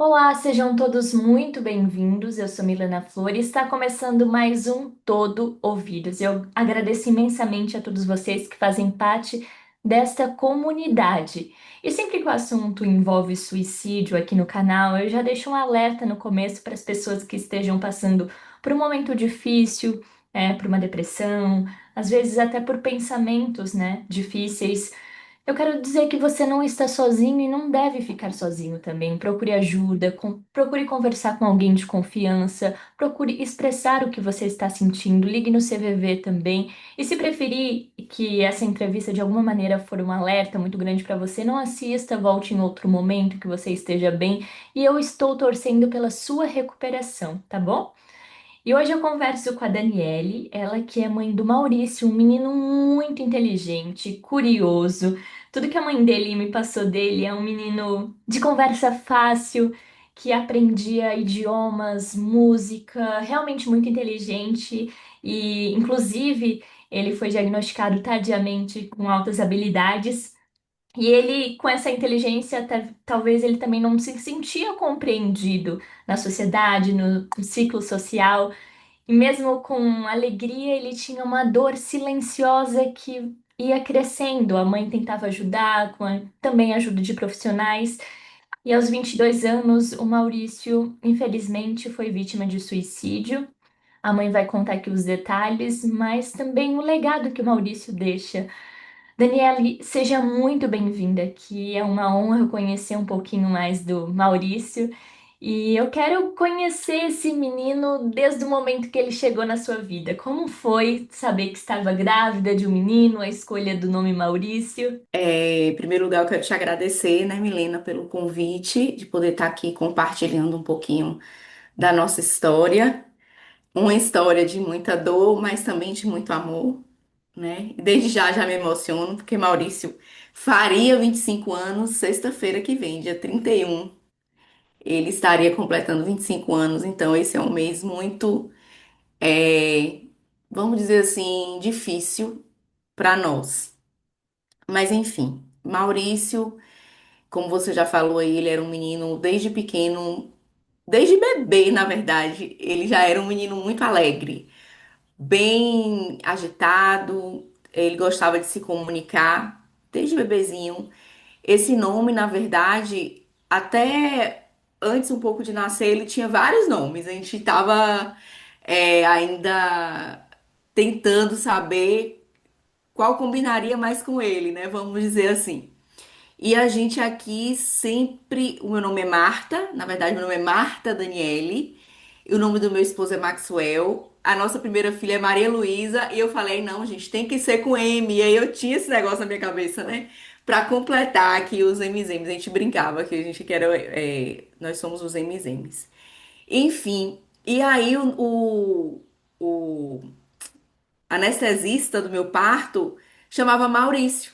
Olá, sejam todos muito bem-vindos. Eu sou Milena Flor e está começando mais um Todo Ouvidos. Eu agradeço imensamente a todos vocês que fazem parte desta comunidade. E sempre que o assunto envolve suicídio aqui no canal, eu já deixo um alerta no começo para as pessoas que estejam passando por um momento difícil, por uma depressão, às vezes até por pensamentos, difíceis. Eu quero dizer que você não está sozinho e não deve ficar sozinho também. Procure ajuda, procure conversar com alguém de confiança, procure expressar o que você está sentindo, ligue no CVV também. E se preferir que essa entrevista de alguma maneira for um alerta muito grande para você, não assista, volte em outro momento que você esteja bem. E eu estou torcendo pela sua recuperação, tá bom? E hoje eu converso com a Daniele, ela que é mãe do Maurício, um menino muito inteligente, curioso. Tudo que a mãe dele me passou dele é um menino de conversa fácil, que aprendia idiomas, música, realmente muito inteligente e, inclusive, ele foi diagnosticado tardiamente com altas habilidades. E ele, com essa inteligência, talvez ele também não se sentia compreendido na sociedade, no ciclo social. E mesmo com alegria, ele tinha uma dor silenciosa que ia crescendo. A mãe tentava ajudar, também a ajuda de profissionais. E aos 22 anos, o Maurício, infelizmente, foi vítima de suicídio. A mãe vai contar aqui os detalhes, mas também o legado que o Maurício deixa. Daniele, seja muito bem-vinda aqui. É uma honra conhecer um pouquinho mais do Maurício. E eu quero conhecer esse menino desde o momento que ele chegou na sua vida. Como foi saber que estava grávida de um menino, a escolha do nome Maurício? Em primeiro lugar, eu quero te agradecer, né, Milena, pelo convite de poder estar aqui compartilhando um pouquinho da nossa história. Uma história de muita dor, mas também de muito amor, né? E desde já me emociono, porque Maurício faria 25 anos sexta-feira que vem, dia 31. Ele estaria completando 25 anos, então esse é um mês muito, é, vamos dizer assim, difícil para nós. Mas enfim, Maurício. Como você já falou aí, ele era um menino desde pequeno, desde bebê, na verdade, ele já era um menino muito alegre, bem agitado, ele gostava de se comunicar desde bebezinho. Esse nome, na verdade, até antes um pouco de nascer, ele tinha vários nomes. A gente estava ainda tentando saber qual combinaria mais com ele, né? Vamos dizer assim. E a gente aqui sempre. O meu nome é Marta, na verdade, meu nome é Marta Daniele. E o nome do meu esposo é Maxwell. A nossa primeira filha é Maria Luísa. E eu falei, não, gente, tem que ser com M. E aí eu tinha esse negócio na minha cabeça, né? Pra completar aqui os MZMs. A gente brincava que a gente que era. Nós somos os MZMs. Enfim. E aí o anestesista do meu parto chamava Maurício.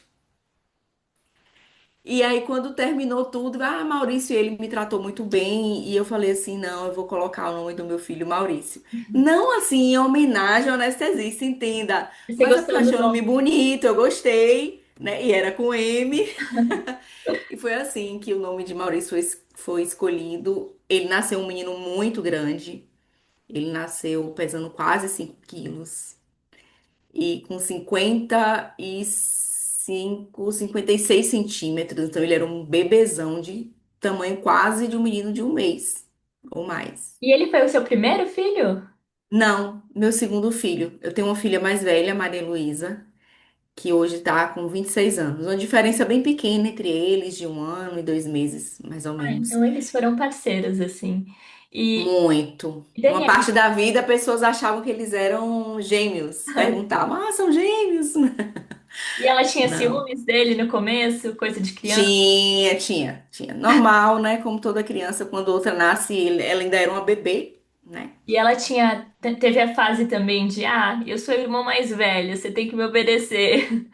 E aí, quando terminou tudo, Maurício, ele me tratou muito bem. E eu falei assim: não, eu vou colocar o nome do meu filho Maurício. Não assim, em homenagem ao anestesista, entenda. Você Mas é porque eu gostou do achei o nome nome? bonito, eu gostei, né? E era com M. E foi assim que o nome de Maurício foi escolhido. Ele nasceu um menino muito grande. Ele nasceu pesando quase 5 quilos e com 56 centímetros. Então ele era um bebezão de tamanho quase de um menino de um mês ou mais. E ele foi o seu primeiro filho? Não, meu segundo filho. Eu tenho uma filha mais velha, Maria Luísa, que hoje tá com 26 anos. Uma diferença bem pequena entre eles, de 1 ano e 2 meses, mais ou Ah, menos. então eles foram parceiros, assim. E, Muito. Uma Daniele, parte da vida, pessoas achavam que eles eram gêmeos. Perguntavam, são gêmeos? e ela tinha Não. ciúmes dele no começo, coisa de criança? Tinha. Normal, né? Como toda criança, quando outra nasce, ela ainda era uma bebê, né? E ela teve a fase também de, eu sou a irmã mais velha, você tem que me obedecer.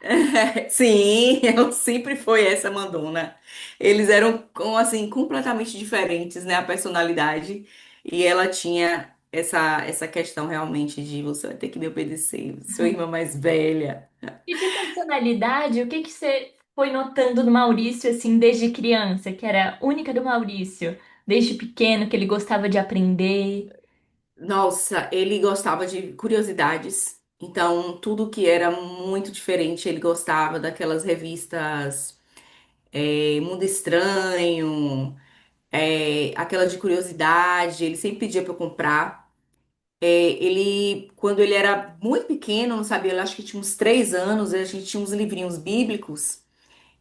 Sim, ela sempre foi essa mandona. Eles eram, assim, completamente diferentes, né? A personalidade. E ela tinha essa questão realmente de você vai ter que me obedecer, sua irmã mais velha. E de personalidade, o que você foi notando no Maurício, assim, desde criança, que era única do Maurício? desde pequeno que ele gostava de aprender? Nossa, ele gostava de curiosidades. Então, tudo que era muito diferente, ele gostava daquelas revistas Mundo Estranho, aquela de curiosidade. Ele sempre pedia para eu comprar. Quando ele era muito pequeno, não sabia, eu acho que tinha uns 3 anos, a gente tinha uns livrinhos bíblicos.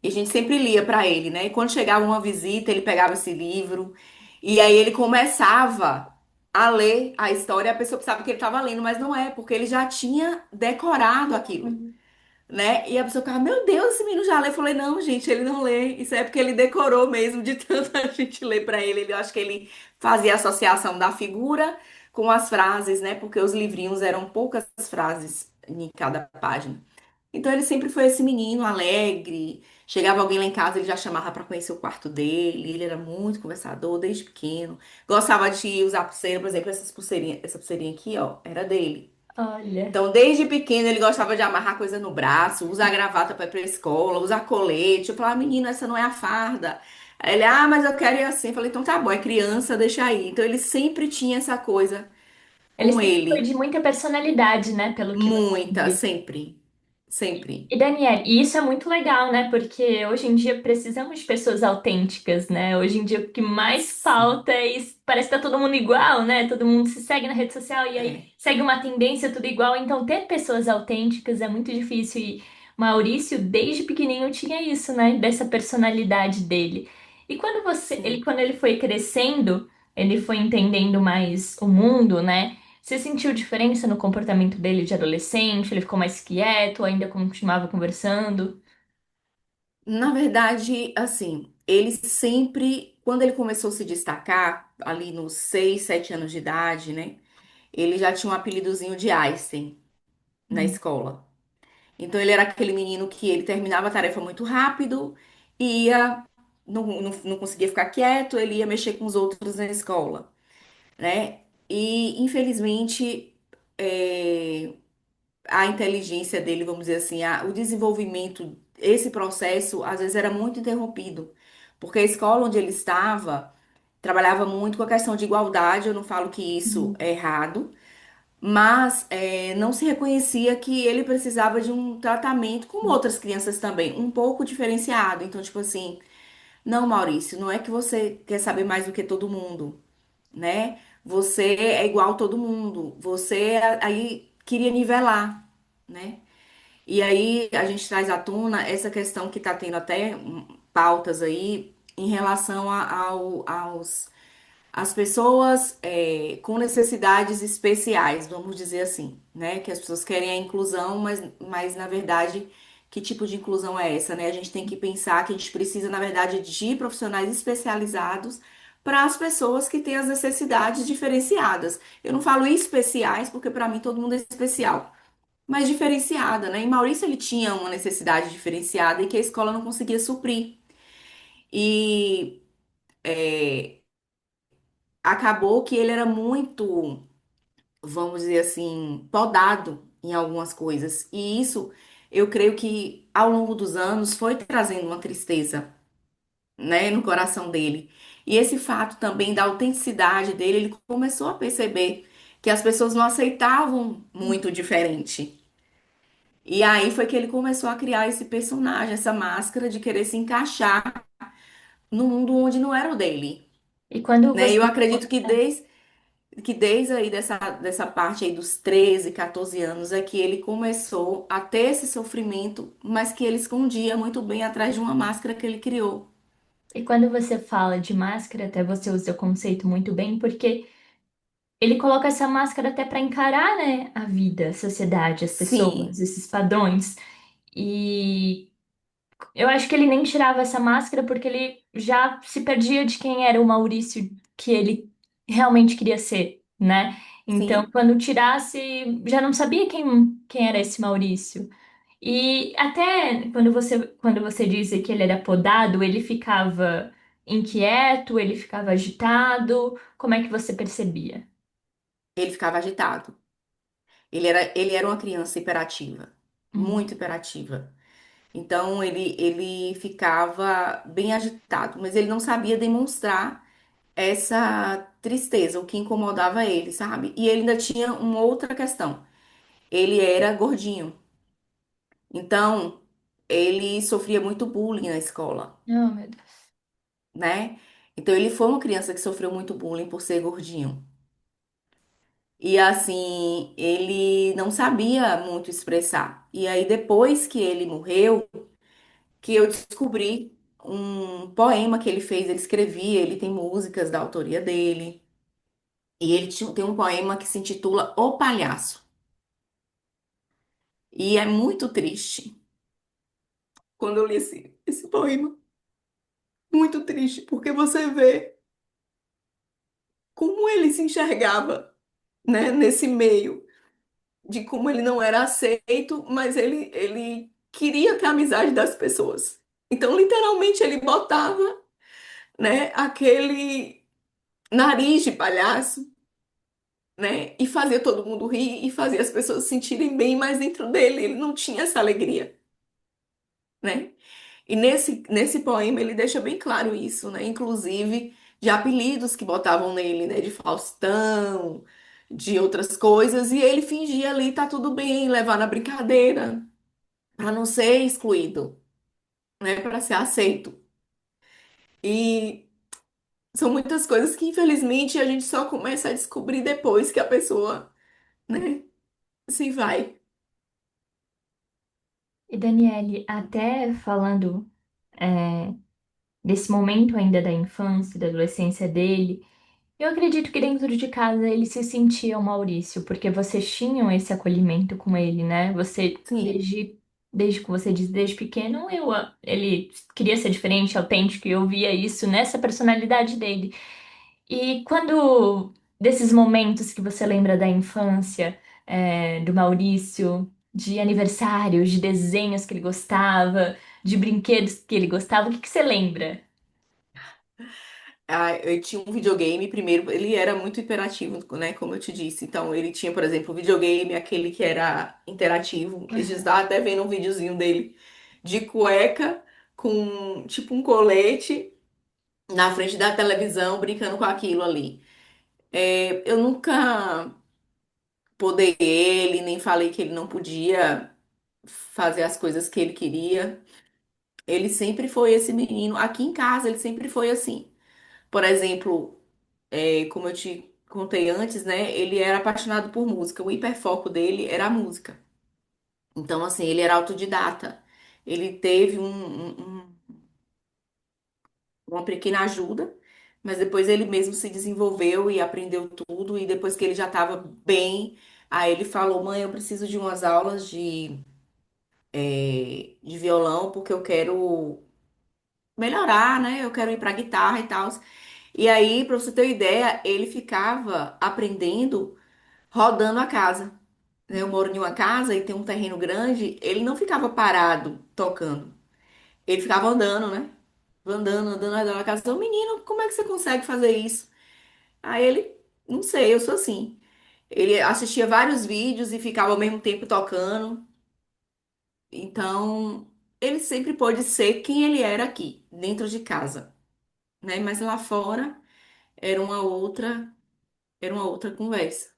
E a gente sempre lia para ele, né? E quando chegava uma visita, ele pegava esse livro e aí ele começava a ler a história. A pessoa pensava que ele estava lendo, mas não é, porque ele já tinha decorado aquilo, Hum. né? E a pessoa ficava, meu Deus, esse menino já lê. Eu falei, não, gente, ele não lê. Isso é porque ele decorou mesmo, de tanto a gente ler para ele. Eu acho que ele fazia associação da figura com as frases, né? Porque os livrinhos eram poucas frases em cada página. Então ele sempre foi esse menino alegre. Chegava alguém lá em casa, ele já chamava para conhecer o quarto dele. Ele era muito conversador desde pequeno. Gostava de usar pulseira, por exemplo, essa pulseirinha aqui, ó, era dele. Olha, Então, desde pequeno, ele gostava de amarrar coisa no braço, usar gravata para ir pra escola, usar colete. Eu falava, menino, essa não é a farda. Aí ele, mas eu quero ir assim. Eu falei, então tá bom, é criança, deixa aí. Então, ele sempre tinha essa coisa ele com sempre foi ele. de muita personalidade, né? Pelo que você Muita, disse. sempre. Sempre. E Daniel, e isso é muito legal, né? Porque hoje em dia precisamos de pessoas autênticas, né? Hoje em dia o que mais Sim. falta é isso. Parece que tá todo mundo igual, né? Todo mundo se segue na rede social e aí É. segue uma tendência tudo igual. Então ter pessoas autênticas é muito difícil. E Maurício, desde pequenininho, tinha isso, né? Dessa personalidade dele. E Sim. quando ele foi crescendo, ele foi entendendo mais o mundo, né? Você sentiu diferença no comportamento dele de adolescente? Ele ficou mais quieto, ainda continuava conversando? Na verdade, assim, ele sempre, quando ele começou a se destacar, ali nos 6, 7 anos de idade, né? Ele já tinha um apelidozinho de Einstein na Hum. escola. Então ele era aquele menino que ele terminava a tarefa muito rápido, ia, não conseguia ficar quieto, ele ia mexer com os outros na escola, né? E infelizmente é, a inteligência dele, vamos dizer assim, o desenvolvimento, esse processo às vezes era muito interrompido, porque a escola onde ele estava trabalhava muito com a questão de igualdade. Eu não falo que isso Hum. é errado, mas não se reconhecia que ele precisava de um tratamento, como outras crianças também, um pouco diferenciado. Então, tipo assim, não, Maurício, não é que você quer saber mais do que todo mundo, né? Você é igual a todo mundo. Você aí queria nivelar, né? E aí a gente traz à tona essa questão que está tendo até pautas aí em relação aos as pessoas com necessidades especiais, vamos dizer assim, né? Que as pessoas querem a inclusão, mas na verdade, que tipo de inclusão é essa, né? A gente tem que pensar que a gente precisa, na verdade, de profissionais especializados para as pessoas que têm as necessidades diferenciadas. Eu não falo especiais, porque para mim todo mundo é especial, mas diferenciada, né? E Maurício, ele tinha uma necessidade diferenciada e que a escola não conseguia suprir. E acabou que ele era muito, vamos dizer assim, podado em algumas coisas. E isso, eu creio que ao longo dos anos foi trazendo uma tristeza, né, no coração dele. E esse fato também da autenticidade dele, ele começou a perceber que as pessoas não aceitavam muito diferente. E aí foi que ele começou a criar esse personagem, essa máscara de querer se encaixar no mundo onde não era o dele, E quando né? E você. eu acredito que desde aí dessa parte aí dos 13, 14 anos é que ele começou a ter esse sofrimento, mas que ele escondia muito bem atrás de uma máscara que ele criou. E quando você fala de máscara, até você usa o conceito muito bem, porque ele coloca essa máscara até para encarar, né, a vida, a sociedade, as pessoas, Sim, esses padrões. E eu acho que ele nem tirava essa máscara porque ele já se perdia de quem era o Maurício que ele realmente queria ser, né? Então, sim. quando tirasse, já não sabia quem era esse Maurício. E até quando você disse que ele era podado, ele ficava inquieto, ele ficava agitado. Como é que você percebia? Ele ficava agitado. Ele era uma criança hiperativa, Hum. muito hiperativa. Então ele ficava bem agitado, mas ele não sabia demonstrar essa tristeza, o que incomodava ele, sabe? E ele ainda tinha uma outra questão. Ele era gordinho. Então, ele sofria muito bullying na escola, Oh, meu Deus. né? Então, ele foi uma criança que sofreu muito bullying por ser gordinho. E assim, ele não sabia muito expressar. E aí, depois que ele morreu, que eu descobri um poema que ele fez, ele escrevia, ele tem músicas da autoria dele. E ele tem um poema que se intitula O Palhaço. E é muito triste quando eu li esse poema. Muito triste, porque você vê como ele se enxergava, né, nesse meio, de como ele não era aceito, mas ele queria ter a amizade das pessoas. Então, literalmente, ele botava, né, aquele nariz de palhaço, né, e fazia todo mundo rir e fazia as pessoas se sentirem bem, mas dentro dele ele não tinha essa alegria, né? E nesse poema ele deixa bem claro isso, né? Inclusive de apelidos que botavam nele, né? De Faustão, de outras coisas, e ele fingia ali, tá tudo bem, levar na brincadeira, para não ser excluído, né? Para ser aceito. E são muitas coisas que, infelizmente, a gente só começa a descobrir depois que a pessoa, né, se vai. E Daniele, até falando é, desse momento ainda da infância, da adolescência dele, eu acredito que dentro de casa ele se sentia o Maurício, porque vocês tinham esse acolhimento com ele, né? Você, Sim. desde que você diz, desde pequeno, ele queria ser diferente, autêntico, e eu via isso nessa personalidade dele. E quando, desses momentos que você lembra da infância, do Maurício, de aniversários, de desenhos que ele gostava, de brinquedos que ele gostava, o que que você lembra? Ah, eu tinha um videogame, primeiro, ele era muito hiperativo, né, como eu te disse. Então, ele tinha, por exemplo, o videogame, aquele que era interativo. A gente estava até vendo um videozinho dele de cueca com, tipo, um colete na frente da televisão, brincando com aquilo ali. Eu nunca podei ele, nem falei que ele não podia fazer as coisas que ele queria. Ele sempre foi esse menino. Aqui em casa, ele sempre foi assim. Por exemplo, como eu te contei antes, né? Ele era apaixonado por música. O hiperfoco dele era a música. Então, assim, ele era autodidata. Ele teve uma pequena ajuda, mas depois ele mesmo se desenvolveu e aprendeu tudo. E depois que ele já estava bem, aí ele falou: Mãe, eu preciso de umas aulas de violão, porque eu quero melhorar, né? Eu quero ir pra guitarra e tal. E aí, pra você ter uma ideia, ele ficava aprendendo rodando a casa. Né? Eu moro em uma casa e tem um terreno grande, ele não ficava parado tocando. Ele ficava andando, né? Andando ao redor da casa. Então, menino, como é que você consegue fazer isso? Aí ele, não sei, eu sou assim. Ele assistia vários vídeos e ficava ao mesmo tempo tocando. Então, ele sempre pôde ser quem ele era aqui, dentro de casa, né? Mas lá fora era era uma outra conversa.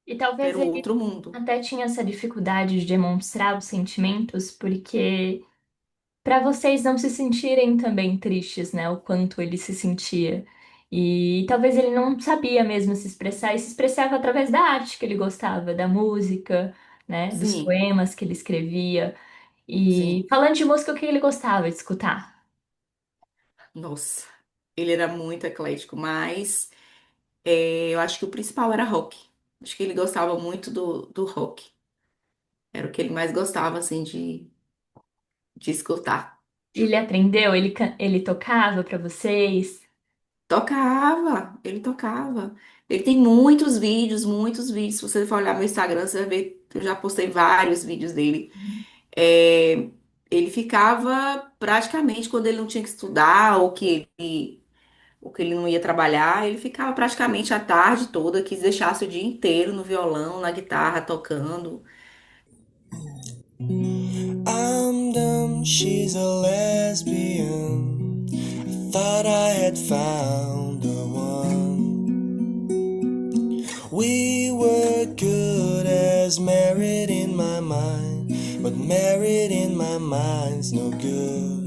E talvez Era um ele outro mundo. até tinha essa dificuldade de demonstrar os sentimentos, porque para vocês não se sentirem também tristes, né? O quanto ele se sentia. E talvez ele não sabia mesmo se expressar, e se expressava através da arte que ele gostava, da música, né? Dos Sim, poemas que ele escrevia. E sim. falando de música, o que ele gostava de escutar? Nossa, ele era muito eclético, mas eu acho que o principal era rock. Acho que ele gostava muito do rock. Era o que ele mais gostava, assim, de escutar. Ele aprendeu? Ele tocava para vocês? Tocava, ele tocava. Ele tem muitos vídeos, muitos vídeos. Se você for olhar meu Instagram, você vai ver que eu já postei vários vídeos dele. É, ele ficava praticamente quando ele não tinha que estudar ou que ele não ia trabalhar, ele ficava praticamente a tarde toda, quis deixasse o dia inteiro no violão, na guitarra, tocando. I'm dumb, she's a lesbian. Thought I had found the one. We were good as married in my mind, but married in my mind's no good.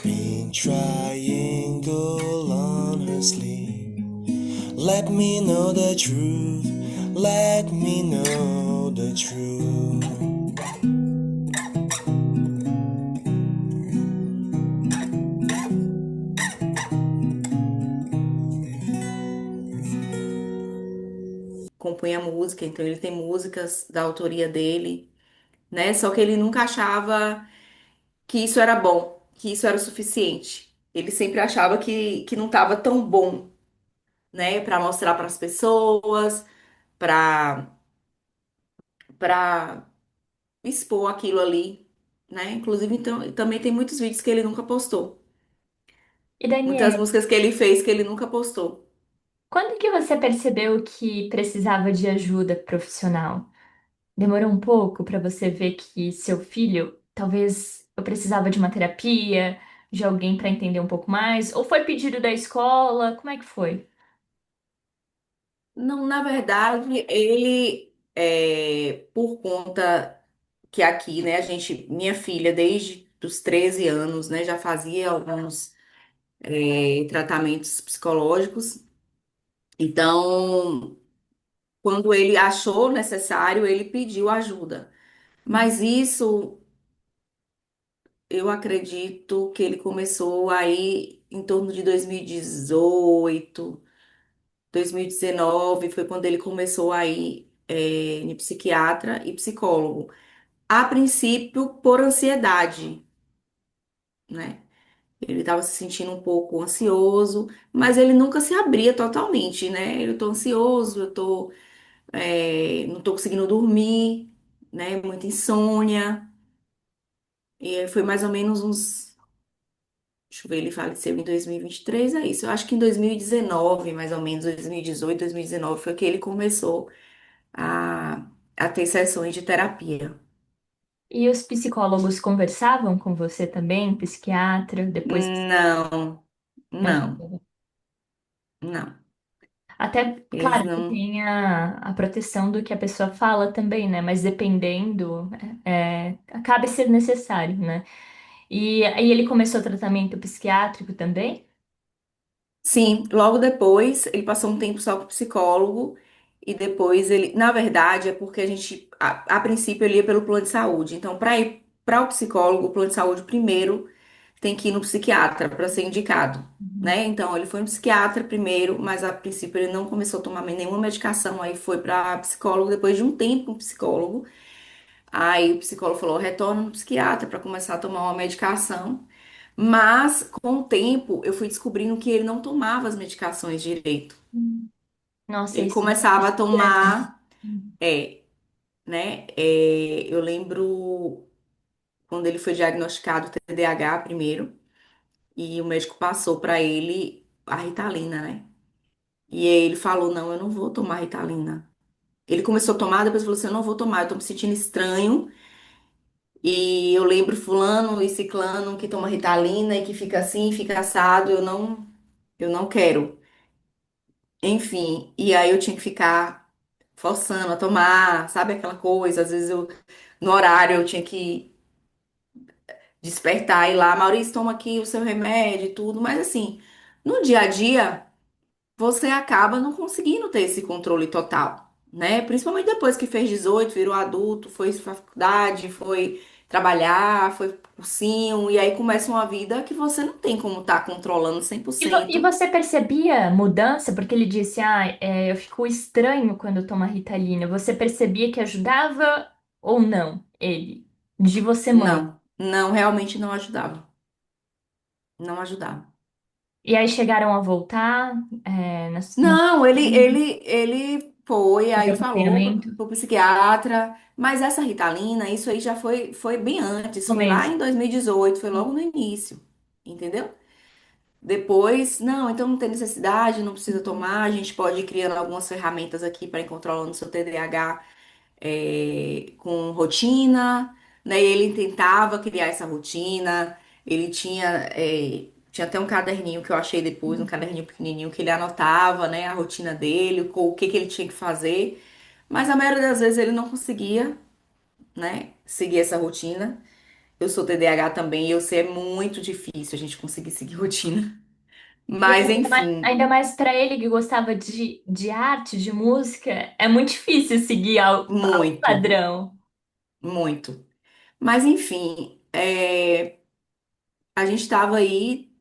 Being triangle on her sleeve. Let me know the truth. Let me know the truth. Compunha música, então ele tem músicas da autoria dele, né? Só que ele nunca achava que isso era bom, que isso era o suficiente. Ele sempre achava que não estava tão bom, né? Para mostrar para as pessoas, para para expor aquilo ali, né? Inclusive, então, também tem muitos vídeos que ele nunca postou. E Muitas Daniel, músicas que ele fez que ele nunca postou. quando que você percebeu que precisava de ajuda profissional? Demorou um pouco para você ver que seu filho, talvez eu precisava de uma terapia, de alguém para entender um pouco mais, ou foi pedido da escola? Como é que foi? Não, na verdade, ele, por conta que aqui, né, minha filha, desde os 13 anos, né, já fazia alguns, tratamentos psicológicos. Então, quando ele achou necessário, ele pediu ajuda. Mas isso, eu acredito que ele começou aí em torno de 2018, 2019, foi quando ele começou aí, em psiquiatra e psicólogo. A princípio, por ansiedade, né? Ele estava se sentindo um pouco ansioso, mas ele nunca se abria totalmente, né? Eu tô ansioso, não tô conseguindo dormir, né? Muita insônia. E aí foi mais ou menos uns, deixa eu ver, ele faleceu em 2023, é isso. Eu acho que em 2019, mais ou menos, 2018, 2019, foi que ele começou a ter sessões de terapia. E os psicólogos conversavam com você também, psiquiatra, depois que você Não, não, ajudou? não. Até, Eles claro, que não. tem a proteção do que a pessoa fala também, né? Mas dependendo, acaba sendo necessário, né? E aí ele começou o tratamento psiquiátrico também? Sim, logo depois ele passou um tempo só com o psicólogo e depois ele, na verdade, é porque a princípio ele ia pelo plano de saúde. Então, para ir para o psicólogo, o plano de saúde primeiro tem que ir no psiquiatra para ser indicado, Uhum. né? Então, ele foi no psiquiatra primeiro, mas a princípio ele não começou a tomar nenhuma medicação, aí foi para psicólogo depois de um tempo com psicólogo. Aí o psicólogo falou: retorna no psiquiatra para começar a tomar uma medicação. Mas, com o tempo, eu fui descobrindo que ele não tomava as medicações direito. Nossa, Ele isso começava a é grande. tomar, né? Eu lembro quando ele foi diagnosticado TDAH primeiro, e o médico passou para ele a Ritalina, né? E aí ele falou: não, eu não vou tomar Ritalina. Ele começou a tomar, depois falou assim: eu não vou tomar, eu tô me sentindo estranho. E eu lembro fulano e ciclano que toma Ritalina e que fica assim, fica assado, eu não quero. Enfim, e aí eu tinha que ficar forçando a tomar, sabe aquela coisa? Às vezes no horário eu tinha que despertar e lá, Maurício, toma aqui o seu remédio e tudo, mas assim, no dia a dia, você acaba não conseguindo ter esse controle total, né? Principalmente depois que fez 18, virou adulto, foi pra faculdade, foi trabalhar, foi pro cursinho, e aí começa uma vida que você não tem como estar controlando cem por E cento. você percebia mudança? Porque ele disse, eu fico estranho quando eu tomo a Ritalina. Você percebia que ajudava ou não ele? De você, mãe. Não, não, realmente não ajudava. Não ajudava. E aí chegaram a voltar, no Não, ele foi, fazer aí falou acompanhamento pro psiquiatra, mas essa Ritalina, isso aí já foi bem antes, no foi lá começo. em 2018, foi logo no início, entendeu? Depois, não, então não tem necessidade, não precisa tomar, a gente pode ir criando algumas ferramentas aqui para ir controlando o seu TDAH, com rotina, né? E ele tentava criar essa rotina, ele tinha, Tinha até um caderninho que eu achei depois, um caderninho pequenininho que ele anotava, né, a rotina dele, o que que ele tinha que fazer. Mas a maioria das vezes ele não conseguia, né, seguir essa rotina. Eu sou TDAH também e eu sei é muito difícil a gente conseguir seguir rotina. E Mas enfim, ainda mais para ele que gostava de arte, de música, é muito difícil seguir ao muito, padrão. muito. Mas enfim, a gente estava aí,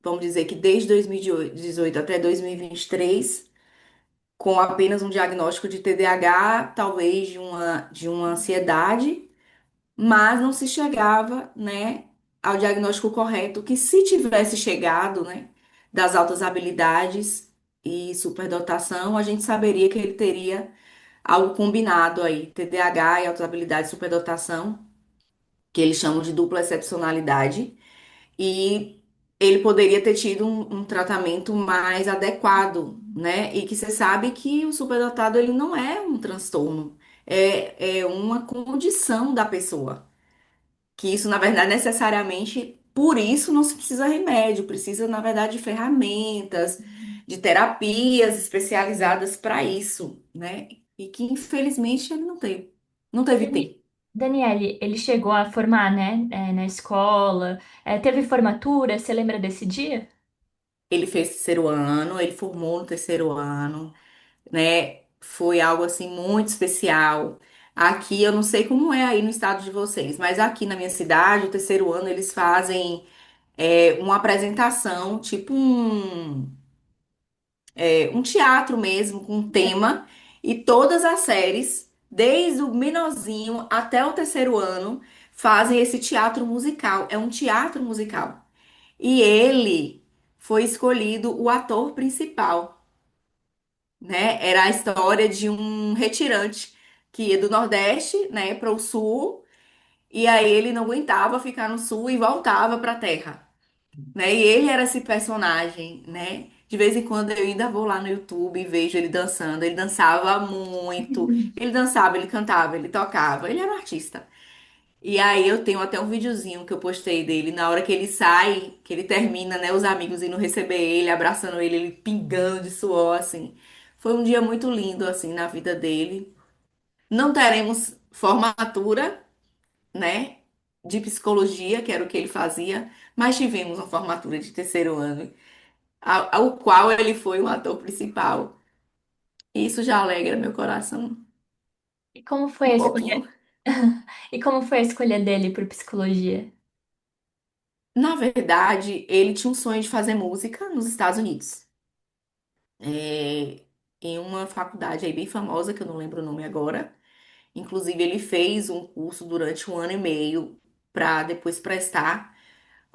vamos dizer que desde 2018 até 2023, com apenas um diagnóstico de TDAH, talvez de uma ansiedade, mas não se chegava, né, ao diagnóstico correto, que se tivesse chegado, né, das altas habilidades e superdotação, a gente saberia que ele teria algo combinado aí, TDAH e altas habilidades e superdotação, que eles chamam de dupla excepcionalidade, e ele poderia ter tido um tratamento mais adequado, né? E que você sabe que o superdotado ele não é um transtorno, é uma condição da pessoa. Que isso, na verdade, necessariamente, por isso não se precisa remédio, precisa, na verdade, de ferramentas, de terapias especializadas para isso, né? E que, infelizmente, ele não teve. Não teve Dani- tempo. Daniele, ele chegou a formar, né, na escola, teve formatura, você lembra desse dia? Ele fez terceiro ano, ele formou no terceiro ano, né? Foi algo assim muito especial. Aqui, eu não sei como é aí no estado de vocês, mas aqui na minha cidade, o terceiro ano, eles fazem uma apresentação, tipo um teatro mesmo, com um tema, e todas as séries, desde o menorzinho até o terceiro ano, fazem esse teatro musical. É um teatro musical. E ele foi escolhido o ator principal, né? Era a história de um retirante que ia do Nordeste, né, para o Sul, e aí ele não aguentava ficar no Sul e voltava para a Terra, né? E ele era esse personagem, né? De vez em quando eu ainda vou lá no YouTube e vejo ele dançando. Ele dançava muito. Ele dançava, ele cantava, ele tocava. Ele era um artista. E aí eu tenho até um videozinho que eu postei dele na hora que ele sai, que ele termina, né? Os amigos indo receber ele, abraçando ele, ele pingando de suor, assim. Foi um dia muito lindo, assim, na vida dele. Não teremos formatura, né? De psicologia, que era o que ele fazia, mas tivemos uma formatura de terceiro ano ao qual ele foi um ator principal. E isso já alegra meu coração E como foi um a escolha? pouquinho. E como foi a escolha dele por psicologia? Na verdade, ele tinha um sonho de fazer música nos Estados Unidos. É, em uma faculdade aí bem famosa, que eu não lembro o nome agora. Inclusive, ele fez um curso durante um ano e meio para depois prestar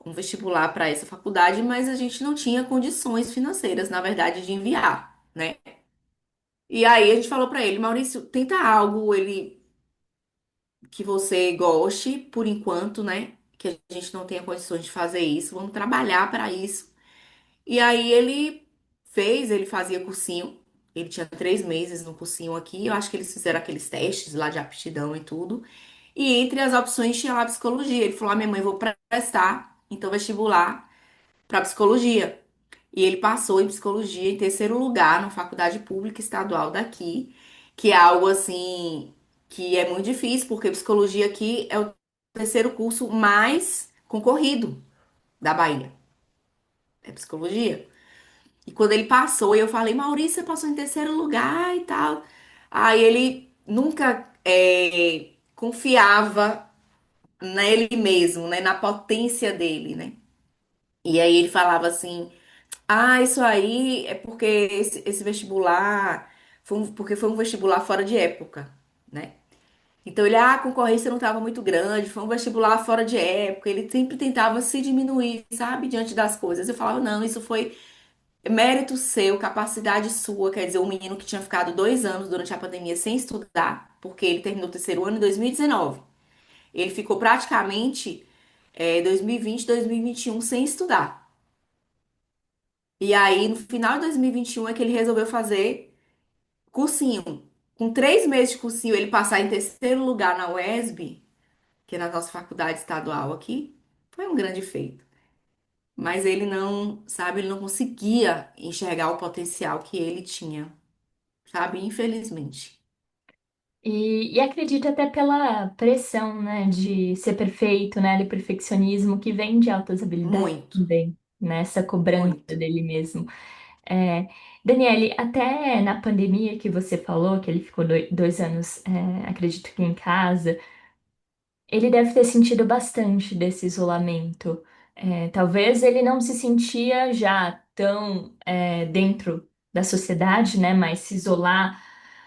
um vestibular para essa faculdade, mas a gente não tinha condições financeiras, na verdade, de enviar, né? E aí a gente falou para ele, Maurício, tenta algo, ele que você goste, por enquanto, né? Que a gente não tenha condições de fazer isso, vamos trabalhar para isso. E aí ele fazia cursinho. Ele tinha 3 meses no cursinho aqui. Eu acho que eles fizeram aqueles testes lá de aptidão e tudo. E entre as opções tinha lá psicologia. Ele falou: ah, minha mãe, vou prestar, então vestibular para psicologia. E ele passou em psicologia em terceiro lugar na faculdade pública estadual daqui, que é algo assim que é muito difícil, porque psicologia aqui é o terceiro curso mais concorrido da Bahia. É psicologia. E quando ele passou, eu falei, Maurício, você passou em terceiro lugar e tal. Aí ele nunca confiava nele mesmo, né? Na potência dele, né? E aí ele falava assim. Ah, isso aí é porque esse vestibular porque foi um vestibular fora de época, né? Então a concorrência não estava muito grande, foi um vestibular fora de época, ele sempre tentava se diminuir, sabe, diante das coisas. Eu falava, não, isso foi mérito seu, capacidade sua, quer dizer, um menino que tinha ficado 2 anos durante a pandemia sem estudar, porque ele terminou o terceiro ano em 2019. Ele ficou praticamente 2020, 2021 sem estudar. E aí, no final de 2021, é que ele resolveu fazer cursinho. Com 3 meses de cursinho, ele passar em terceiro lugar na UESB, que é na nossa faculdade estadual aqui, foi um grande feito. mas ele não, sabe, ele não conseguia enxergar o potencial que ele tinha, sabe? Infelizmente. E acredito até pela pressão, né, de ser perfeito, né, de perfeccionismo que vem de altas habilidades Muito, também, né, essa cobrança muito. dele mesmo. É, Daniele, até na pandemia que você falou, que ele ficou 2 anos, acredito que em casa, ele deve ter sentido bastante desse isolamento. Talvez ele não se sentia já tão, dentro da sociedade, né? Mas se isolar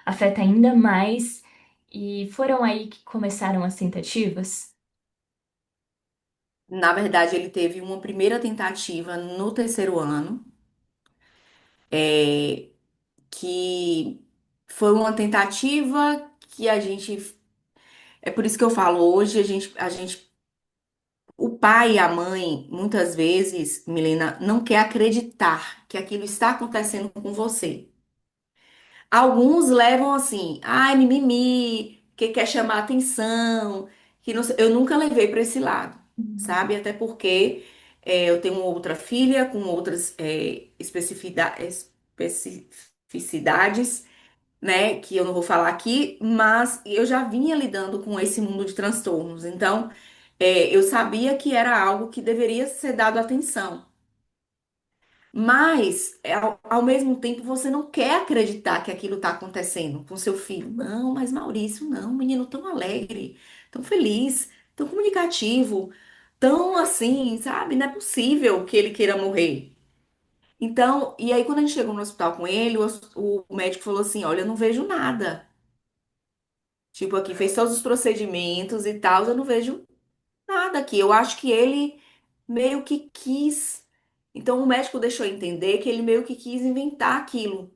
afeta ainda mais. E foram aí que começaram as tentativas? Na verdade, ele teve uma primeira tentativa no terceiro ano, é, que foi uma tentativa que a gente. É por isso que eu falo, hoje o pai e a mãe, muitas vezes, Milena, não quer acreditar que aquilo está acontecendo com você. Alguns levam assim, ai, mimimi, que quer chamar atenção, que não sei- eu nunca levei para esse lado, Uhum. sabe? Até porque eu tenho outra filha com outras especificidades, né, que eu não vou falar aqui, mas eu já vinha lidando com esse mundo de transtornos. Então, eu sabia que era algo que deveria ser dado atenção. Mas, ao mesmo tempo, você não quer acreditar que aquilo está acontecendo com seu filho. Não, mas Maurício, não, um menino tão alegre, tão feliz, tão comunicativo, tão assim, sabe? Não é possível que ele queira morrer. Então, e aí quando a gente chegou no hospital com ele, o médico falou assim: Olha, eu não vejo nada. Tipo, aqui fez todos os procedimentos e tal, eu não vejo nada aqui. Eu acho que ele meio que quis. Então, o médico deixou entender que ele meio que quis inventar aquilo.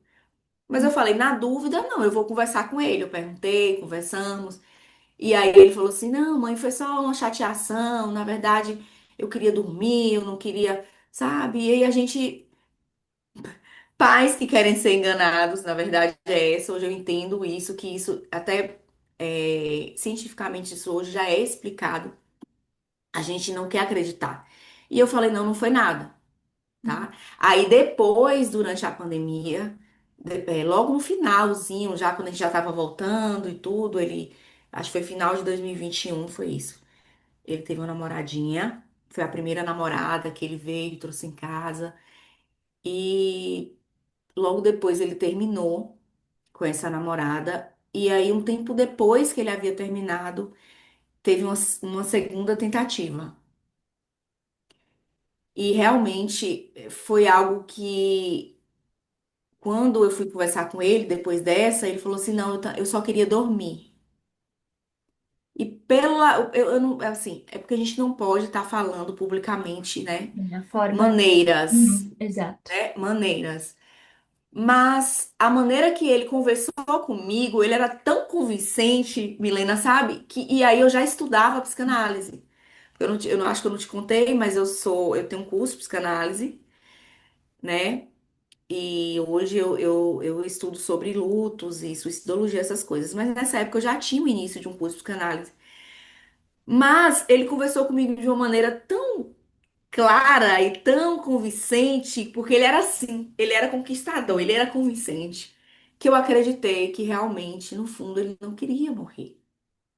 Mas eu falei, na dúvida, não, eu vou conversar com ele. Eu perguntei, conversamos. E aí ele falou assim: Não, mãe, foi só uma chateação. Na verdade, eu queria dormir, eu não queria, sabe? E aí a gente. Pais que querem ser enganados, na verdade é essa. Hoje eu entendo isso, que isso até cientificamente isso hoje já é explicado. A gente não quer acreditar. E eu falei, não, não foi nada, tá? Aí depois, durante a pandemia, logo no finalzinho, já quando a gente já tava voltando e tudo, acho que foi final de 2021, foi isso. Ele teve uma namoradinha, foi a primeira namorada que ele veio e trouxe em casa. E logo depois ele terminou com essa namorada. E aí, um tempo depois que ele havia terminado, teve uma segunda tentativa. E realmente foi algo que, quando eu fui conversar com ele depois dessa, ele falou assim: Não, eu só queria dormir. E eu não, assim, é porque a gente não pode estar falando publicamente, né? A forma. Maneiras, Exato. né? Maneiras. Mas a maneira que ele conversou comigo, ele era tão convincente, Milena, sabe? E aí eu já estudava psicanálise. Eu não acho que eu não te contei, mas eu tenho um curso de psicanálise, né? E hoje eu estudo sobre lutos e suicidologia, essas coisas. Mas nessa época eu já tinha o início de um curso de psicanálise. Mas ele conversou comigo de uma maneira tão clara e tão convincente, porque ele era assim, ele era conquistador, ele era convincente, que eu acreditei que realmente, no fundo, ele não queria morrer.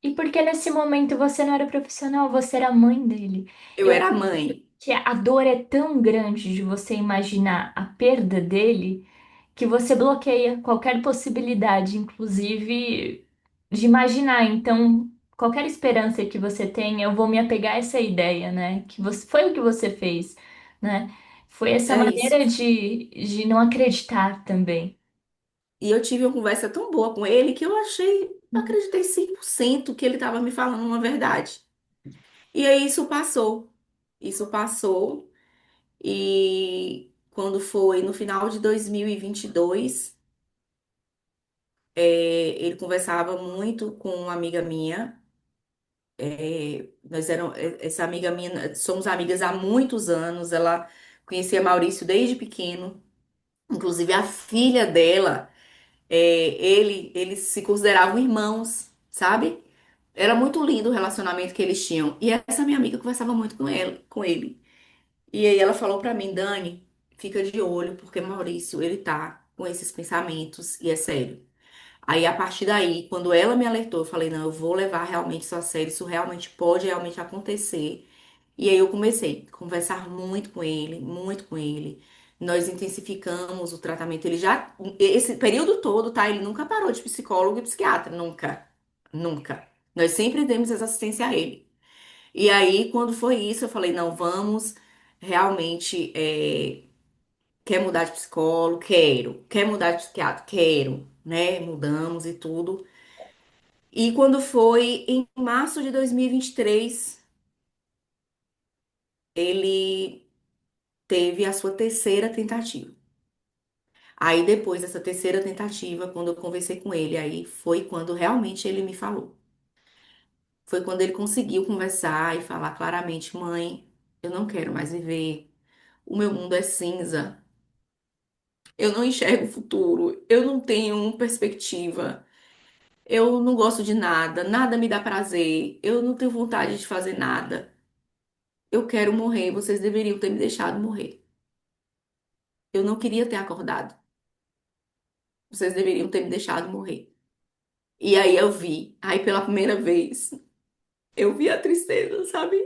E porque nesse momento você não era profissional, você era a mãe dele. Eu Eu era acredito mãe. que a dor é tão grande de você imaginar a perda dele que você bloqueia qualquer possibilidade, inclusive de imaginar. Então, qualquer esperança que você tenha, eu vou me apegar a essa ideia, né? Que você, foi o que você fez, né? Foi essa É isso. maneira de não acreditar também. E eu tive uma conversa tão boa com ele que acreditei 100% que ele estava me falando uma verdade. E aí isso passou. Isso passou. E quando foi no final de 2022, ele conversava muito com uma amiga minha. Essa amiga minha, somos amigas há muitos anos. Ela conhecia Maurício desde pequeno. Inclusive a filha dela, eles se consideravam irmãos, sabe? Era muito lindo o relacionamento que eles tinham. E essa minha amiga conversava muito com ele. E aí ela falou pra mim, Dani, fica de olho, porque Maurício, ele tá com esses pensamentos e é sério. Aí, a partir daí, quando ela me alertou, eu falei, não, eu vou levar realmente isso a sério, isso realmente pode realmente acontecer. E aí eu comecei a conversar muito com ele, muito com ele. Nós intensificamos o tratamento. Ele já, esse período todo, tá? Ele nunca parou de psicólogo e psiquiatra, nunca, nunca. Nós sempre demos essa assistência a ele. E aí, quando foi isso, eu falei, não, vamos realmente, quer mudar de psicólogo? Quero. Quer mudar de psiquiatra? Quero, né? Mudamos e tudo. E quando foi em março de 2023, ele teve a sua terceira tentativa. Aí depois dessa terceira tentativa, quando eu conversei com ele, aí foi quando realmente ele me falou. Foi quando ele conseguiu conversar e falar claramente, mãe, eu não quero mais viver. O meu mundo é cinza. Eu não enxergo o futuro. Eu não tenho perspectiva. Eu não gosto de nada. Nada me dá prazer. Eu não tenho vontade de fazer nada. Eu quero morrer. Vocês deveriam ter me deixado morrer. Eu não queria ter acordado. Vocês deveriam ter me deixado morrer. E aí eu vi. Aí pela primeira vez, eu vi a tristeza, sabe?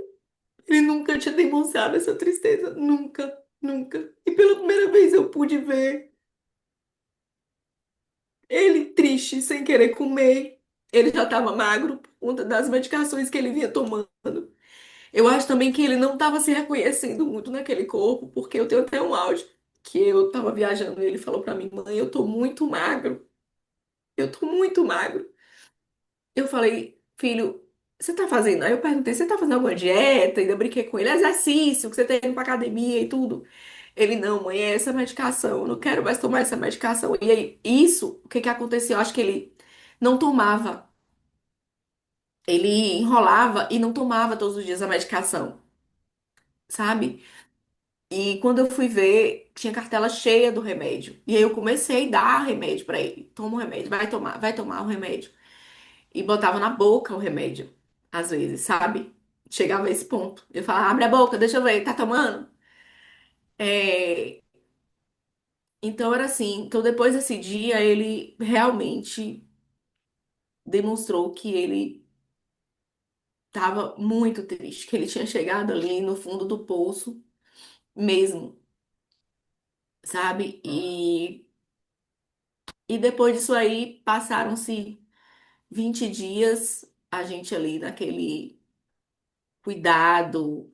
Ele nunca tinha demonstrado essa tristeza. Nunca, nunca. E pela primeira vez eu pude ver ele triste, sem querer comer. Ele já estava magro por conta das medicações que ele vinha tomando. Eu acho também que ele não estava se reconhecendo muito naquele corpo, porque eu tenho até um áudio que eu estava viajando e ele falou para mim, mãe, eu tô muito magro. Eu tô muito magro. Eu falei, filho, você tá fazendo? Aí eu perguntei, você tá fazendo alguma dieta? Ainda brinquei com ele, exercício, que você tá indo pra academia e tudo. Ele, não, mãe, é essa medicação, eu não quero mais tomar essa medicação. E aí, isso, o que que aconteceu? Eu acho que ele não tomava. Ele enrolava e não tomava todos os dias a medicação, sabe? E quando eu fui ver, tinha cartela cheia do remédio. E aí eu comecei a dar remédio pra ele. Toma o remédio, vai tomar o remédio. E botava na boca o remédio, às vezes, sabe? Chegava a esse ponto. Eu falava, abre a boca, deixa eu ver, tá tomando? É, então era assim. Então depois desse dia, ele realmente demonstrou que ele estava muito triste, que ele tinha chegado ali no fundo do poço mesmo, sabe? E depois disso aí, passaram-se 20 dias, a gente ali naquele cuidado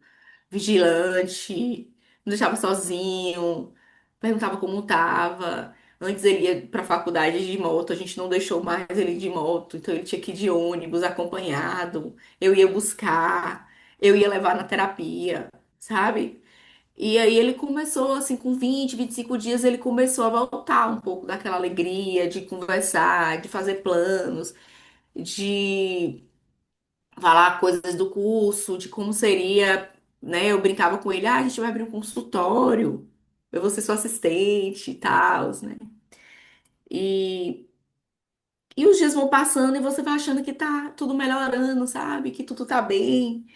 vigilante, não deixava sozinho, perguntava como tava. Antes ele ia pra faculdade de moto, a gente não deixou mais ele de moto, então ele tinha que ir de ônibus acompanhado. Eu ia buscar, eu ia levar na terapia, sabe? E aí ele começou, assim, com 20, 25 dias, ele começou a voltar um pouco daquela alegria de conversar, de fazer planos, de falar coisas do curso, de como seria, né? Eu brincava com ele, ah, a gente vai abrir um consultório, eu vou ser sua assistente e tal, né? E, e os dias vão passando e você vai achando que tá tudo melhorando, sabe? Que tudo tá bem.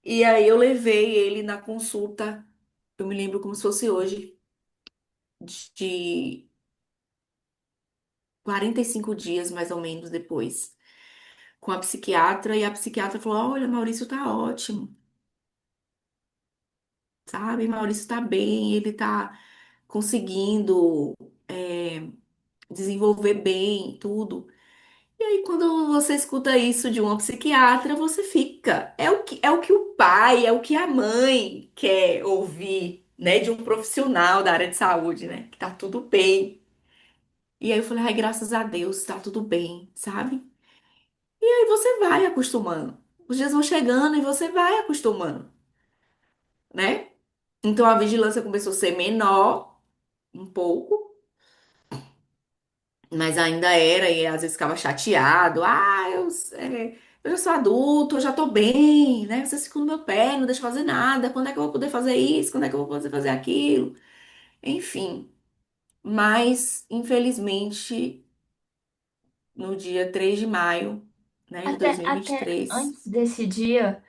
E aí eu levei ele na consulta, eu me lembro como se fosse hoje, de 45 dias mais ou menos depois, com a psiquiatra, e a psiquiatra falou: Olha, Maurício tá ótimo, sabe? Maurício tá bem, ele tá conseguindo desenvolver bem tudo. E aí, quando você escuta isso de uma psiquiatra, você fica. É o que o pai, é o que a mãe quer ouvir, né? De um profissional da área de saúde, né? Que tá tudo bem. E aí eu falei, ai, graças a Deus, tá tudo bem, sabe? E aí você vai acostumando. Os dias vão chegando e você vai acostumando, né? Então a vigilância começou a ser menor, um pouco. Mas ainda era, e às vezes ficava chateado. Eu já sou adulto, eu já tô bem, né? Vocês ficam no meu pé, não deixam fazer nada. Quando é que eu vou poder fazer isso? Quando é que eu vou poder fazer aquilo? Enfim. Mas, infelizmente, no dia 3 de maio, né, de dois mil e vinte e Até três antes desse dia.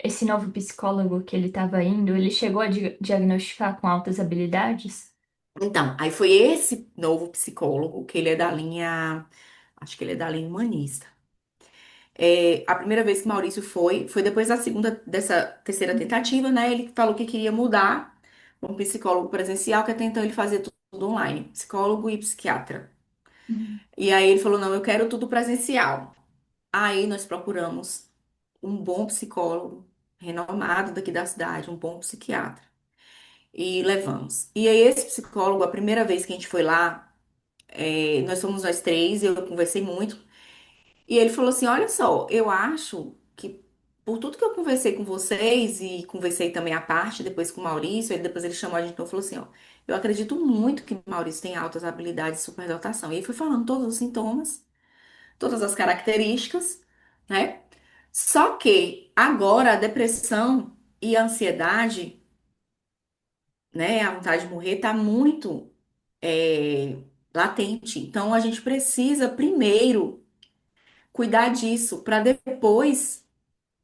esse novo psicólogo que ele estava indo, ele chegou a diagnosticar com altas habilidades? Então, aí foi esse novo psicólogo, que ele é da linha, acho que ele é da linha humanista. A primeira vez que Maurício foi depois da segunda, dessa terceira tentativa, né? Ele falou que queria mudar para um psicólogo presencial, que até então ele fazia tudo online, psicólogo e psiquiatra. Uhum. E aí ele falou, não, eu quero tudo presencial. Aí nós procuramos um bom psicólogo, renomado daqui da cidade, um bom psiquiatra. E levamos. E aí esse psicólogo, a primeira vez que a gente foi lá, nós fomos nós três, eu conversei muito. E ele falou assim: Olha só, eu acho que por tudo que eu conversei com vocês e conversei também à parte, depois com o Maurício, depois ele chamou a gente então e falou assim: Ó, eu acredito muito que o Maurício tem altas habilidades de superdotação. E ele foi falando todos os sintomas, todas as características, né? Só que agora a depressão e a ansiedade, né, a vontade de morrer, tá muito latente. Então a gente precisa primeiro cuidar disso para depois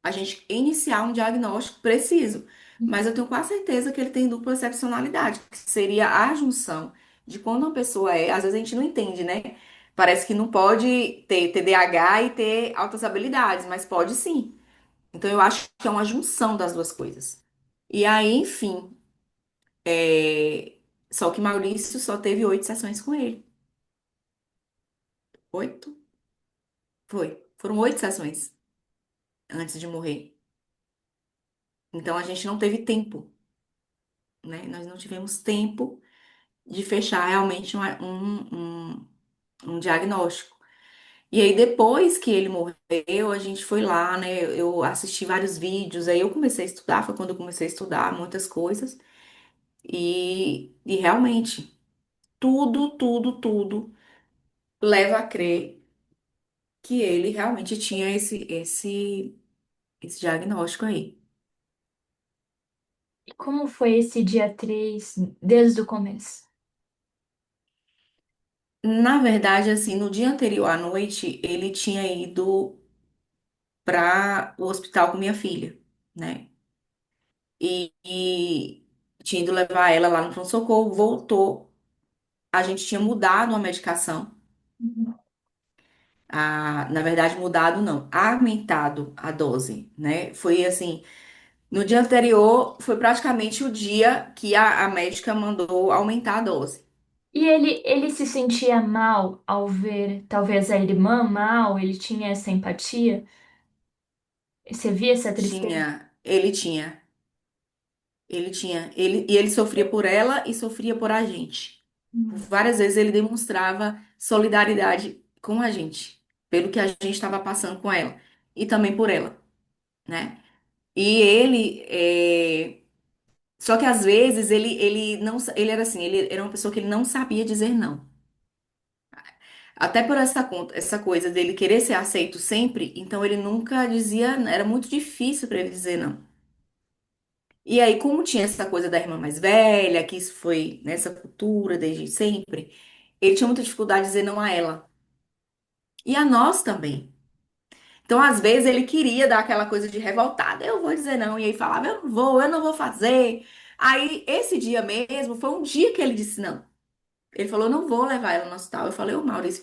a gente iniciar um diagnóstico preciso. Mas eu tenho quase certeza que ele tem dupla excepcionalidade, que seria a junção de quando uma pessoa às vezes a gente não entende, né? Parece que não pode ter TDAH e ter altas habilidades, mas pode sim. Então eu acho que é uma junção das duas coisas. E aí, enfim, só que Maurício só teve 8 sessões com ele. 8? Foi. Foram 8 sessões antes de morrer. Então a gente não teve tempo, né? Nós não tivemos tempo de fechar realmente um diagnóstico. E aí, depois que ele morreu, a gente foi lá, né? Eu assisti vários vídeos, aí eu comecei a estudar, foi quando eu comecei a estudar muitas coisas. E realmente, tudo leva a crer que ele realmente tinha esse diagnóstico aí. E como foi esse dia 3 desde o começo? Na verdade, assim, no dia anterior à noite, ele tinha ido para o hospital com minha filha, né? E tinha ido levar ela lá no pronto-socorro, voltou. A gente tinha mudado a medicação. Uhum. Na verdade, mudado não, aumentado a dose, né? Foi assim, no dia anterior, foi praticamente o dia que a médica mandou aumentar a dose. E ele se sentia mal ao ver talvez a irmã mal, ele tinha essa empatia? Você via essa tristeza? Ele sofria por ela e sofria por a gente. Hum. Várias vezes ele demonstrava solidariedade com a gente, pelo que a gente estava passando com ela, e também por ela, né? E só que às vezes ele não, ele era assim, ele era uma pessoa que ele não sabia dizer não. Até por essa coisa dele querer ser aceito sempre, então ele nunca dizia, era muito difícil para ele dizer não. E aí, como tinha essa coisa da irmã mais velha, que isso foi nessa cultura desde sempre, ele tinha muita dificuldade de dizer não a ela. E a nós também. Então, às vezes, ele queria dar aquela coisa de revoltada, eu vou dizer não. E aí falava, eu não vou fazer. Aí, esse dia mesmo, foi um dia que ele disse não. Ele falou, não vou levar ela no hospital. Eu falei, ô Maurício,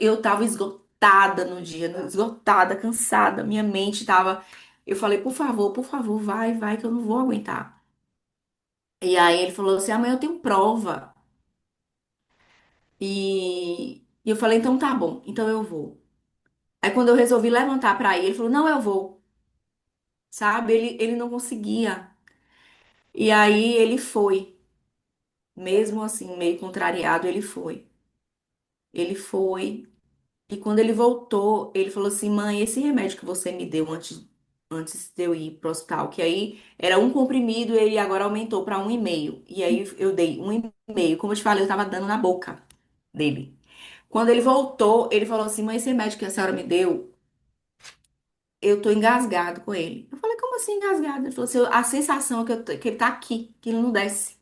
eu tava esgotada no dia, esgotada, cansada. Minha mente tava. Eu falei, por favor, vai, que eu não vou aguentar. E aí ele falou assim, amanhã eu tenho prova. E eu falei, então tá bom, então eu vou. Aí quando eu resolvi levantar pra ir, ele falou, não, eu vou. Sabe? Ele não conseguia. E aí ele foi. Mesmo assim, meio contrariado, ele foi. Ele foi. E quando ele voltou, ele falou assim: Mãe, esse remédio que você me deu antes de eu ir pro hospital, que aí era um comprimido e ele agora aumentou para 1,5. E aí eu dei 1,5. Como eu te falei, eu tava dando na boca dele. Quando ele voltou, ele falou assim: Mãe, esse remédio que a senhora me deu, eu tô engasgado com ele. Eu falei: Como assim engasgado? Ele falou assim: A sensação é que ele tá aqui, que ele não desce.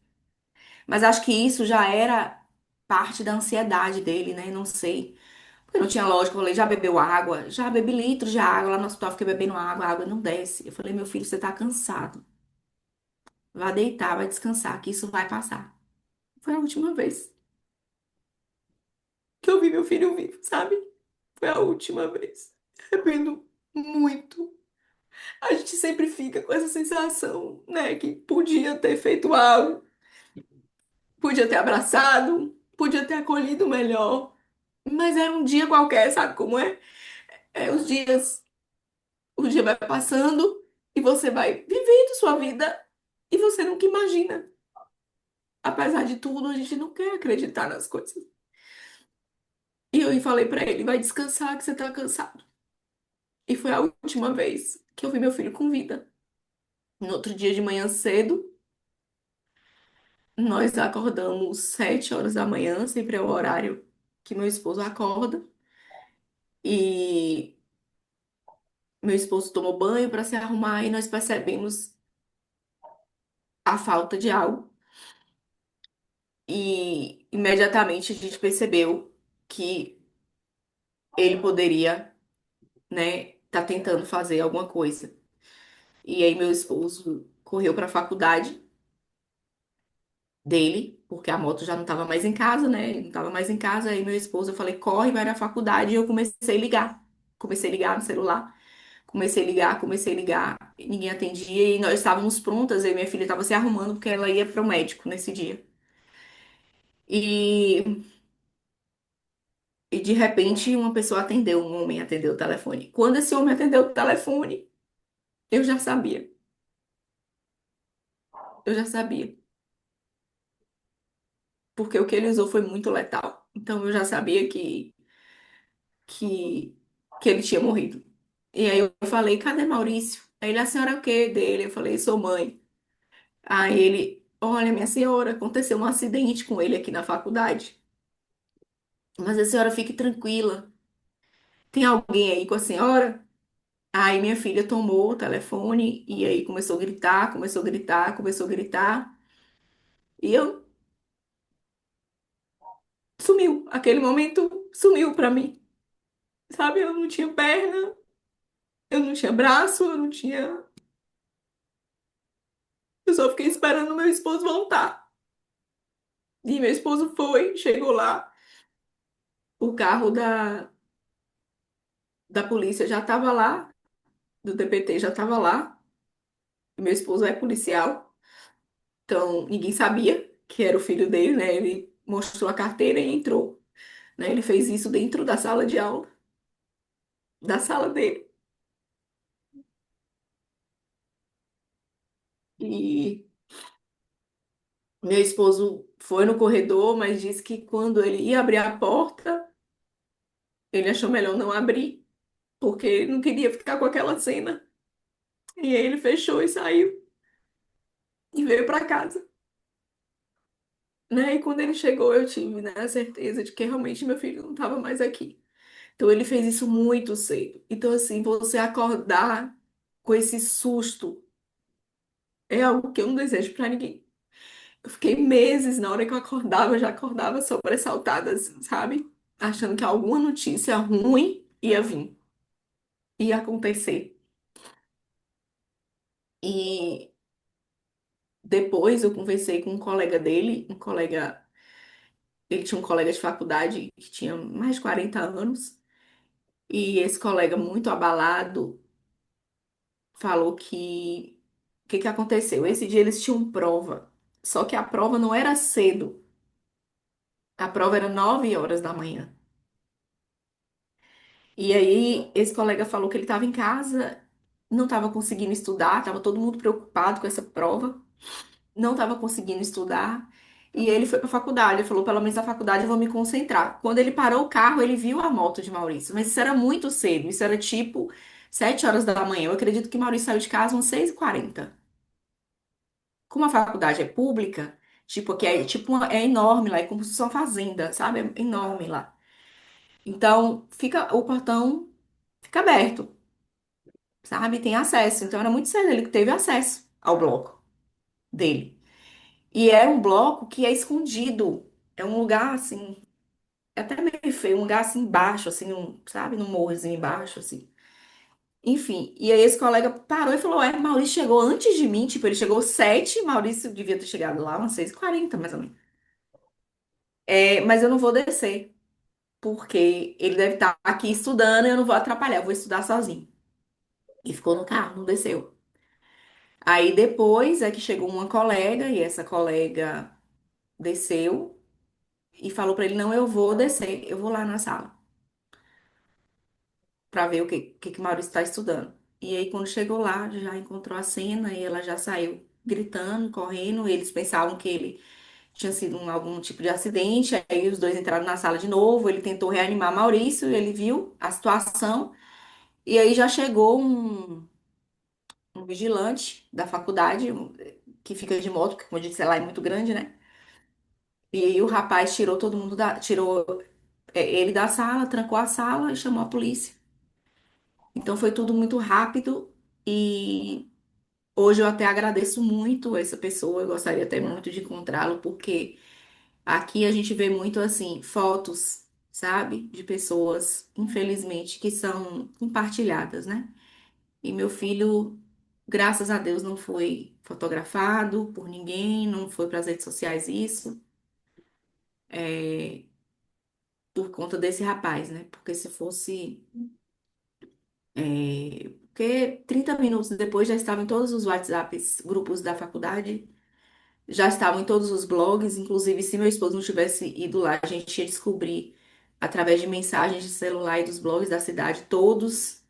Mas acho que isso já era parte da ansiedade dele, né? Não sei. Porque não tinha lógica. Eu falei, já bebeu água? Já bebi litros de água. Lá no hospital fiquei bebendo água, a água não desce. Eu falei, meu filho, você tá cansado. Vá deitar, vai descansar, que isso vai passar. Foi a última vez que eu vi meu filho vivo, sabe? Foi a última vez. Arrependo muito. A gente sempre fica com essa sensação, né? Que podia ter feito algo, podia ter abraçado, podia ter acolhido melhor. Mas era um dia qualquer, sabe como é? É os dias, o dia vai passando e você vai vivendo sua vida e você nunca imagina. Apesar de tudo, a gente não quer acreditar nas coisas. E eu falei pra ele, vai descansar que você tá cansado. E foi a última vez que eu vi meu filho com vida. No outro dia de manhã cedo, nós acordamos 7 horas da manhã, sempre é o horário que meu esposo acorda. E meu esposo tomou banho para se arrumar e nós percebemos a falta de algo. E imediatamente a gente percebeu que ele poderia, né, tá tentando fazer alguma coisa. E aí meu esposo correu para a faculdade dele, porque a moto já não estava mais em casa, né? Ele não estava mais em casa. Aí meu esposo, eu falei, corre, vai na faculdade. E eu comecei a ligar. Comecei a ligar no celular. Comecei a ligar. E ninguém atendia. E nós estávamos prontas. Eu e minha filha estava se arrumando porque ela ia para o médico nesse dia. E, e de repente uma pessoa atendeu, um homem atendeu o telefone. Quando esse homem atendeu o telefone, eu já sabia. Eu já sabia. Porque o que ele usou foi muito letal. Então eu já sabia que, que ele tinha morrido. E aí eu falei, cadê Maurício? Aí ele, a senhora é o quê dele? Eu falei, sou mãe. Aí ele, olha, minha senhora, aconteceu um acidente com ele aqui na faculdade. Mas a senhora fique tranquila. Tem alguém aí com a senhora? Aí minha filha tomou o telefone e aí começou a gritar, começou a gritar, começou a gritar. E eu sumiu. Aquele momento sumiu pra mim. Sabe? Eu não tinha perna, eu não tinha braço, eu não tinha. Eu só fiquei esperando meu esposo voltar. E meu esposo foi, chegou lá, o carro da polícia já estava lá, do DPT já estava lá. E meu esposo é policial, então ninguém sabia que era o filho dele, né? Ele mostrou a carteira e entrou, né? Ele fez isso dentro da sala de aula, da sala dele. E meu esposo foi no corredor, mas disse que quando ele ia abrir a porta, ele achou melhor não abrir, porque ele não queria ficar com aquela cena. E aí ele fechou e saiu e veio para casa. Né? E quando ele chegou, eu tive, né, a certeza de que realmente meu filho não estava mais aqui. Então ele fez isso muito cedo. Então, assim, você acordar com esse susto é algo que eu não desejo para ninguém. Eu fiquei meses, na hora que eu acordava, eu já acordava sobressaltada, assim, sabe? Achando que alguma notícia ruim ia vir, ia acontecer. E depois eu conversei com um colega dele, um colega, ele tinha um colega de faculdade que tinha mais de 40 anos. E esse colega muito abalado falou que o que que aconteceu? Esse dia eles tinham prova, só que a prova não era cedo, a prova era 9 horas da manhã. E aí esse colega falou que ele estava em casa, não estava conseguindo estudar, estava todo mundo preocupado com essa prova, não estava conseguindo estudar. E ele foi para a faculdade, ele falou, pelo menos na faculdade eu vou me concentrar. Quando ele parou o carro, ele viu a moto de Maurício, mas isso era muito cedo, isso era tipo 7 horas da manhã. Eu acredito que Maurício saiu de casa umas 6h40. Como a faculdade é pública, tipo, que é, tipo, é enorme lá, é como se fosse uma fazenda, sabe? É enorme lá. Então, fica, o portão fica aberto, sabe? Tem acesso. Então, era muito cedo, ele teve acesso ao bloco dele. E é um bloco que é escondido. É um lugar, assim, é até meio feio, um lugar assim embaixo, assim, sabe, num morrozinho embaixo, assim. Enfim, e aí esse colega parou e falou: Ué, Maurício chegou antes de mim, tipo, ele chegou 7, Maurício devia ter chegado lá umas 6h40, mais ou menos. Mas eu não vou descer, porque ele deve estar aqui estudando e eu não vou atrapalhar, eu vou estudar sozinho. E ficou no carro, não desceu. Aí depois é que chegou uma colega, e essa colega desceu e falou pra ele: Não, eu vou descer, eu vou lá na sala pra ver o que Maurício está estudando. E aí, quando chegou lá, já encontrou a cena e ela já saiu gritando, correndo. Eles pensavam que ele tinha sido algum tipo de acidente. Aí os dois entraram na sala de novo. Ele tentou reanimar Maurício, ele viu a situação. E aí já chegou um vigilante da faculdade, que fica de moto, porque, como eu disse, lá é muito grande, né? E aí o rapaz tirou todo mundo tirou ele da sala, trancou a sala e chamou a polícia. Então foi tudo muito rápido e hoje eu até agradeço muito essa pessoa, eu gostaria até muito de encontrá-lo, porque aqui a gente vê muito assim, fotos, sabe, de pessoas, infelizmente, que são compartilhadas, né? E meu filho, graças a Deus, não foi fotografado por ninguém, não foi para as redes sociais isso, por conta desse rapaz, né? Porque se fosse. Porque 30 minutos depois já estavam em todos os WhatsApps, grupos da faculdade, já estavam em todos os blogs, inclusive se meu esposo não tivesse ido lá, a gente ia descobrir através de mensagens de celular e dos blogs da cidade, todos,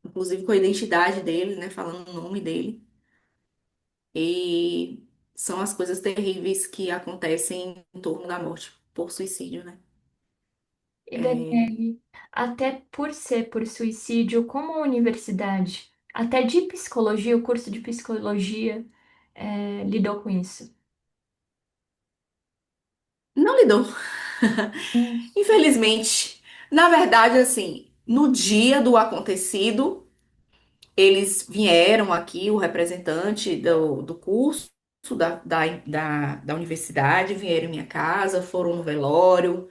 inclusive com a identidade dele, né, falando o nome dele. E são as coisas terríveis que acontecem em torno da morte por suicídio, né? E Daniele, até por ser por suicídio, como a universidade, até de psicologia, o curso de psicologia, lidou com isso? Não lidou, Hum. infelizmente. Na verdade, assim, no dia do acontecido, eles vieram aqui, o representante do curso da universidade, vieram em minha casa, foram no velório,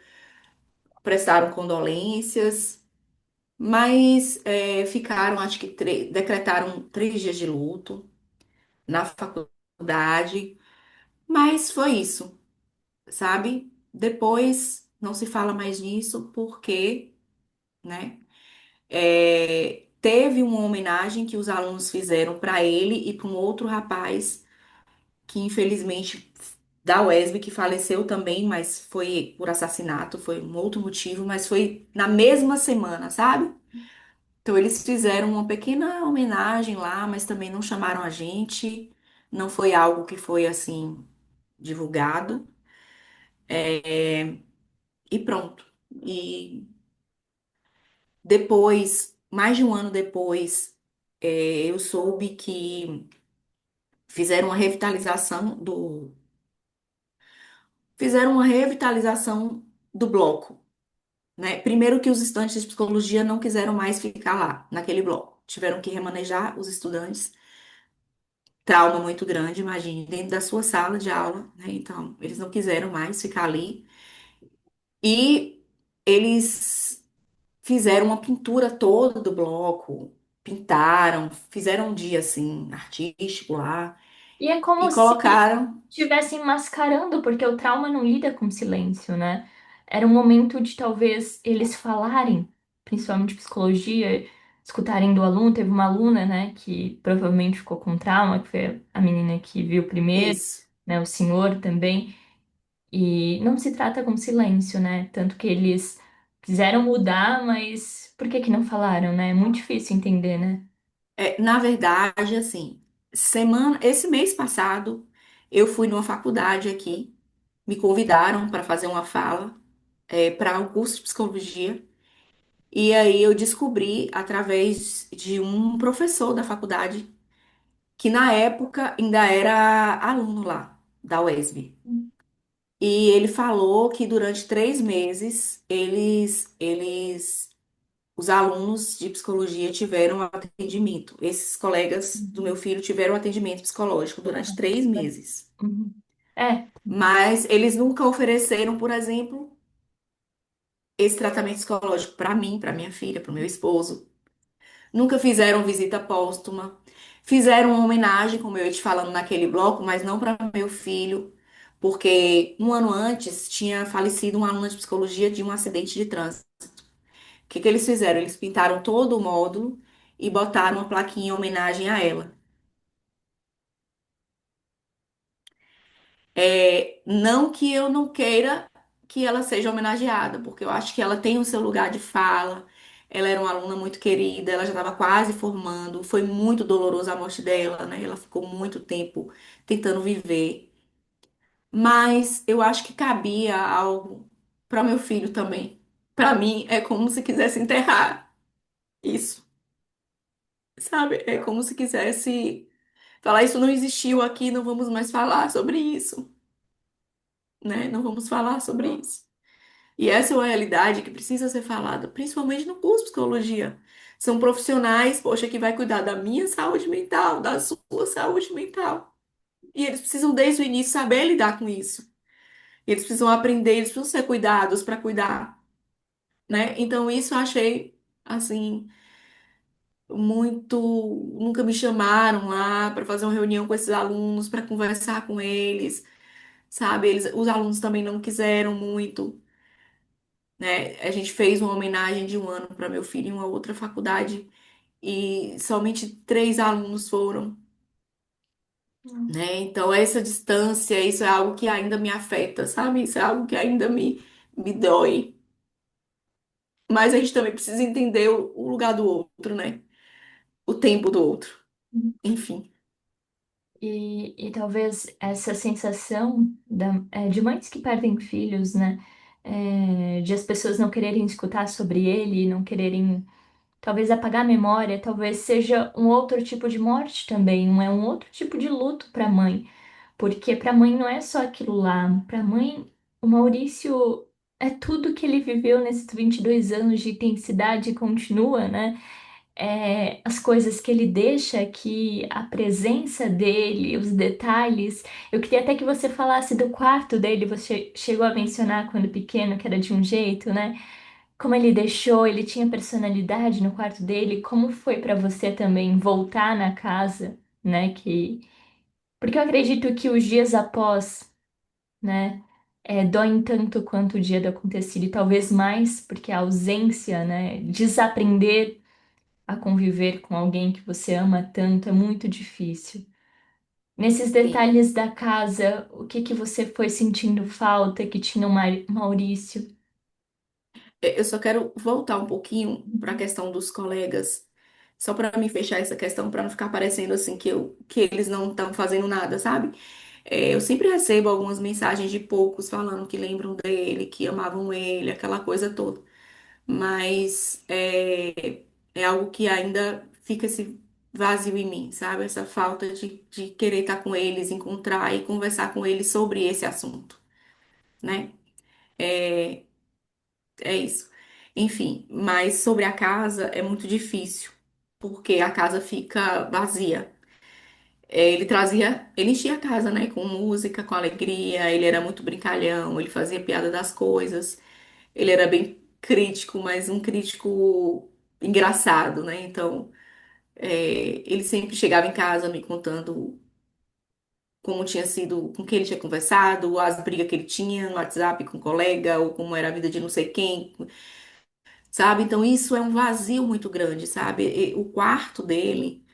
prestaram condolências, mas ficaram, acho que decretaram 3 dias de luto na faculdade, mas foi isso, sabe? Depois não se fala mais nisso porque, né? Teve uma homenagem que os alunos fizeram para ele e para um outro rapaz que infelizmente da UESB que faleceu também, mas foi por assassinato, foi um outro motivo, mas foi na mesma semana, sabe? Então eles fizeram uma pequena homenagem lá, mas também não chamaram a gente, não foi algo que foi assim divulgado e pronto. E depois, mais de um ano depois, eu soube que fizeram uma revitalização fizeram uma revitalização do bloco, né? Primeiro que os estudantes de psicologia não quiseram mais ficar lá, naquele bloco. Tiveram que remanejar os estudantes. Trauma muito grande, imagine, dentro da sua sala de aula, né? Então, eles não quiseram mais ficar ali. E eles fizeram uma pintura toda do bloco, pintaram, fizeram um dia assim, artístico lá, E é e como se colocaram. estivessem mascarando, porque o trauma não lida com silêncio, né? Era um momento de talvez eles falarem, principalmente psicologia, escutarem do aluno. Teve uma aluna, né, que provavelmente ficou com trauma, que foi a menina que viu primeiro, Isso. né, o senhor também. E não se trata com silêncio, né? Tanto que eles quiseram mudar, mas por que que não falaram, né? É muito difícil entender, né? Na verdade, assim, esse mês passado, eu fui numa faculdade aqui, me convidaram para fazer uma fala, para o curso de psicologia, e aí eu descobri através de um professor da faculdade, que na época ainda era aluno lá, da UESB. E ele falou que durante 3 meses os alunos de psicologia tiveram atendimento. Esses colegas do meu Uhum. filho tiveram atendimento psicológico durante 3 meses. Uhum. É, Mas eles nunca ofereceram, por exemplo, esse tratamento psicológico para mim, para minha filha, para o meu esposo. Nunca fizeram visita póstuma. Fizeram uma homenagem, como eu ia te falando naquele bloco, mas não para meu filho, porque um ano antes tinha falecido uma aluna de psicologia de um acidente de trânsito. O que que eles fizeram? Eles pintaram todo o módulo e botaram uma plaquinha em homenagem a ela. Não que eu não queira que ela seja homenageada, porque eu acho que ela tem o seu lugar de fala. Ela era uma aluna muito querida, ela já estava quase formando. Foi muito doloroso a morte dela, né? Ela ficou muito tempo tentando viver. Mas eu acho que cabia algo para meu filho também. Para mim, é como se quisesse enterrar isso, sabe? É como se quisesse falar: isso não existiu aqui, não vamos mais falar sobre isso, né? Não vamos falar sobre isso. E essa é uma realidade que precisa ser falada, principalmente no curso de psicologia. São profissionais, poxa, que vai cuidar da minha saúde mental, da sua saúde mental. E eles precisam, desde o início, saber lidar com isso. Eles precisam aprender, eles precisam ser cuidados para cuidar, né? Então, isso eu achei, assim, muito. Nunca me chamaram lá para fazer uma reunião com esses alunos, para conversar com eles, sabe? Os alunos também não quiseram muito. Né? A gente fez uma homenagem de um ano para meu filho em uma outra faculdade e somente 3 alunos foram, né? Então, essa distância, isso é algo que ainda me afeta, sabe? Isso é algo que ainda me dói. Mas a gente também precisa entender o lugar do outro, né? O tempo do outro. Enfim, E talvez essa sensação de mães que perdem filhos, né? De as pessoas não quererem escutar sobre ele, não quererem, talvez apagar a memória, talvez seja um outro tipo de morte também, é um outro tipo de luto para a mãe. Porque para a mãe não é só aquilo lá, para a mãe, o Maurício é tudo que ele viveu nesses 22 anos de intensidade e continua, né? As coisas que ele deixa aqui, a presença dele, os detalhes. Eu queria até que você falasse do quarto dele, você chegou a mencionar quando pequeno que era de um jeito, né? Como ele deixou, ele tinha personalidade no quarto dele, como foi para você também voltar na casa, né? Porque eu acredito que os dias após, né? Doem tanto quanto o dia do acontecido, e talvez mais, porque a ausência, né? Desaprender a conviver com alguém que você ama tanto é muito difícil. Nesses sim. detalhes da casa, o que que você foi sentindo falta que tinha o Maurício? Eu só quero voltar um pouquinho para a questão dos colegas, só para me fechar essa questão, para não ficar parecendo assim que eles não estão fazendo nada, sabe? Eu sempre recebo algumas mensagens de poucos falando que lembram dele, que amavam ele, aquela coisa toda. Mas é algo que ainda fica esse vazio em mim, sabe? Essa falta de querer estar com eles, encontrar e conversar com eles sobre esse assunto, né? É, é isso. Enfim, mas sobre a casa é muito difícil, porque a casa fica vazia. Ele enchia a casa, né, com música, com alegria, ele era muito brincalhão, ele fazia piada das coisas, ele era bem crítico, mas um crítico engraçado, né? Então, ele sempre chegava em casa me contando como tinha sido, com quem ele tinha conversado, as brigas que ele tinha no WhatsApp com o colega, ou como era a vida de não sei quem, sabe? Então isso é um vazio muito grande, sabe? O quarto dele,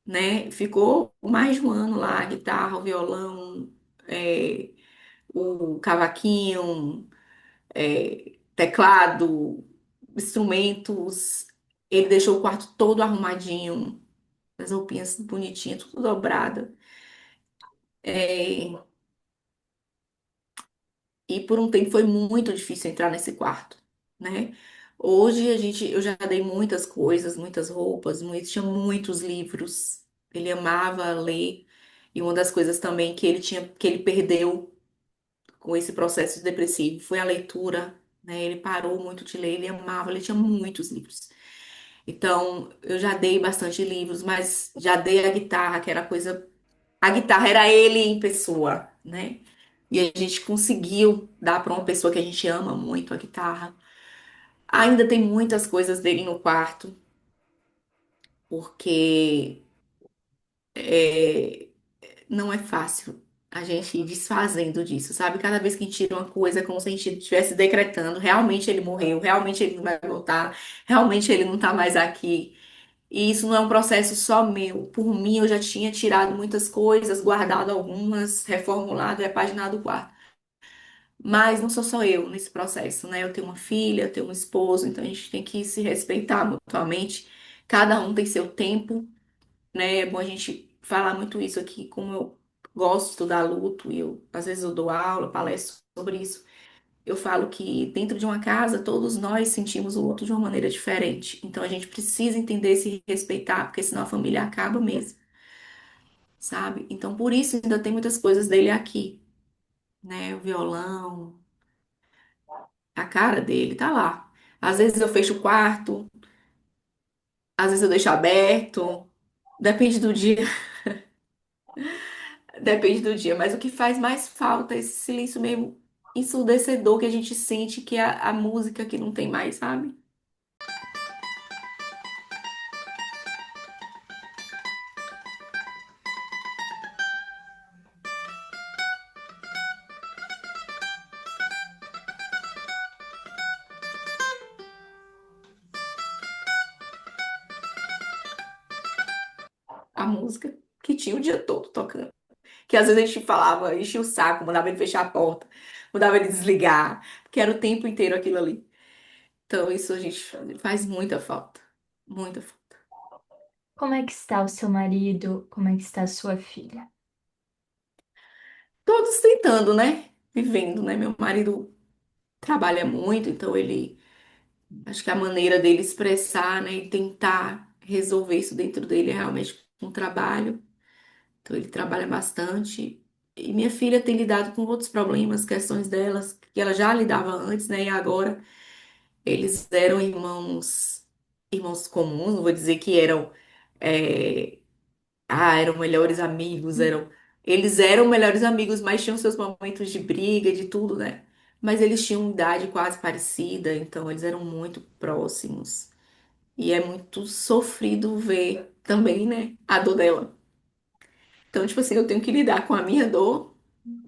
né, ficou mais de um ano lá, a guitarra, o violão, é, o cavaquinho, teclado, instrumentos. Ele deixou o quarto todo arrumadinho, as roupinhas bonitinhas, tudo dobrado. É, e por um tempo foi muito difícil entrar nesse quarto, né? Hoje eu já dei muitas coisas, muitas roupas, tinha muitos livros. Ele amava ler. E uma das coisas também que ele perdeu com esse processo depressivo foi a leitura, né? Ele parou muito de ler, ele amava, ele tinha muitos livros. Então, eu já dei bastante livros, mas já dei a guitarra, que era coisa. A guitarra era ele em pessoa, né? E a gente conseguiu dar para uma pessoa que a gente ama muito a guitarra. Ainda tem muitas coisas dele no quarto, porque é, não é fácil a gente ir desfazendo disso, sabe? Cada vez que a gente tira uma coisa, é como se a gente estivesse decretando, realmente ele morreu, realmente ele não vai voltar, realmente ele não tá mais aqui. E isso não é um processo só meu. Por mim, eu já tinha tirado muitas coisas, guardado algumas, reformulado e repaginado o quarto. Mas não sou só eu nesse processo, né? Eu tenho uma filha, eu tenho um esposo, então a gente tem que se respeitar mutuamente. Cada um tem seu tempo, né? É bom a gente falar muito isso aqui, como eu gosto de estudar luto e eu, às vezes eu dou aula, palestro sobre isso. Eu falo que dentro de uma casa, todos nós sentimos o luto de uma maneira diferente. Então a gente precisa entender e se respeitar, porque senão a família acaba mesmo, sabe? Então por isso ainda tem muitas coisas dele aqui, né? O violão, a cara dele tá lá. Às vezes eu fecho o quarto, às vezes eu deixo aberto, depende do dia, depende do dia. Mas o que faz mais falta é esse silêncio meio ensurdecedor que a gente sente que é a música que não tem mais, sabe? A música que tinha o dia todo tocando. Que às vezes a gente falava, enchia o saco, mandava ele fechar a porta, mandava ele desligar, porque era o tempo inteiro aquilo ali. Então isso a gente faz muita falta. Muita falta. Como é que está o seu marido? Como é que está a sua filha? Todos tentando, né? Vivendo, né? Meu marido trabalha muito, então ele acho que a maneira dele expressar, né, e tentar resolver isso dentro dele é realmente um trabalho. Então ele trabalha bastante. E minha filha tem lidado com outros problemas, questões delas, que ela já lidava antes, né? E agora eles eram irmãos comuns, não vou dizer que eram, é, eram melhores amigos, eles eram melhores amigos, mas tinham seus momentos de briga, de tudo, né? Mas eles tinham idade quase parecida, então eles eram muito próximos. E é muito sofrido ver também, né, a dor dela. Então, tipo assim, eu tenho que lidar com a minha dor,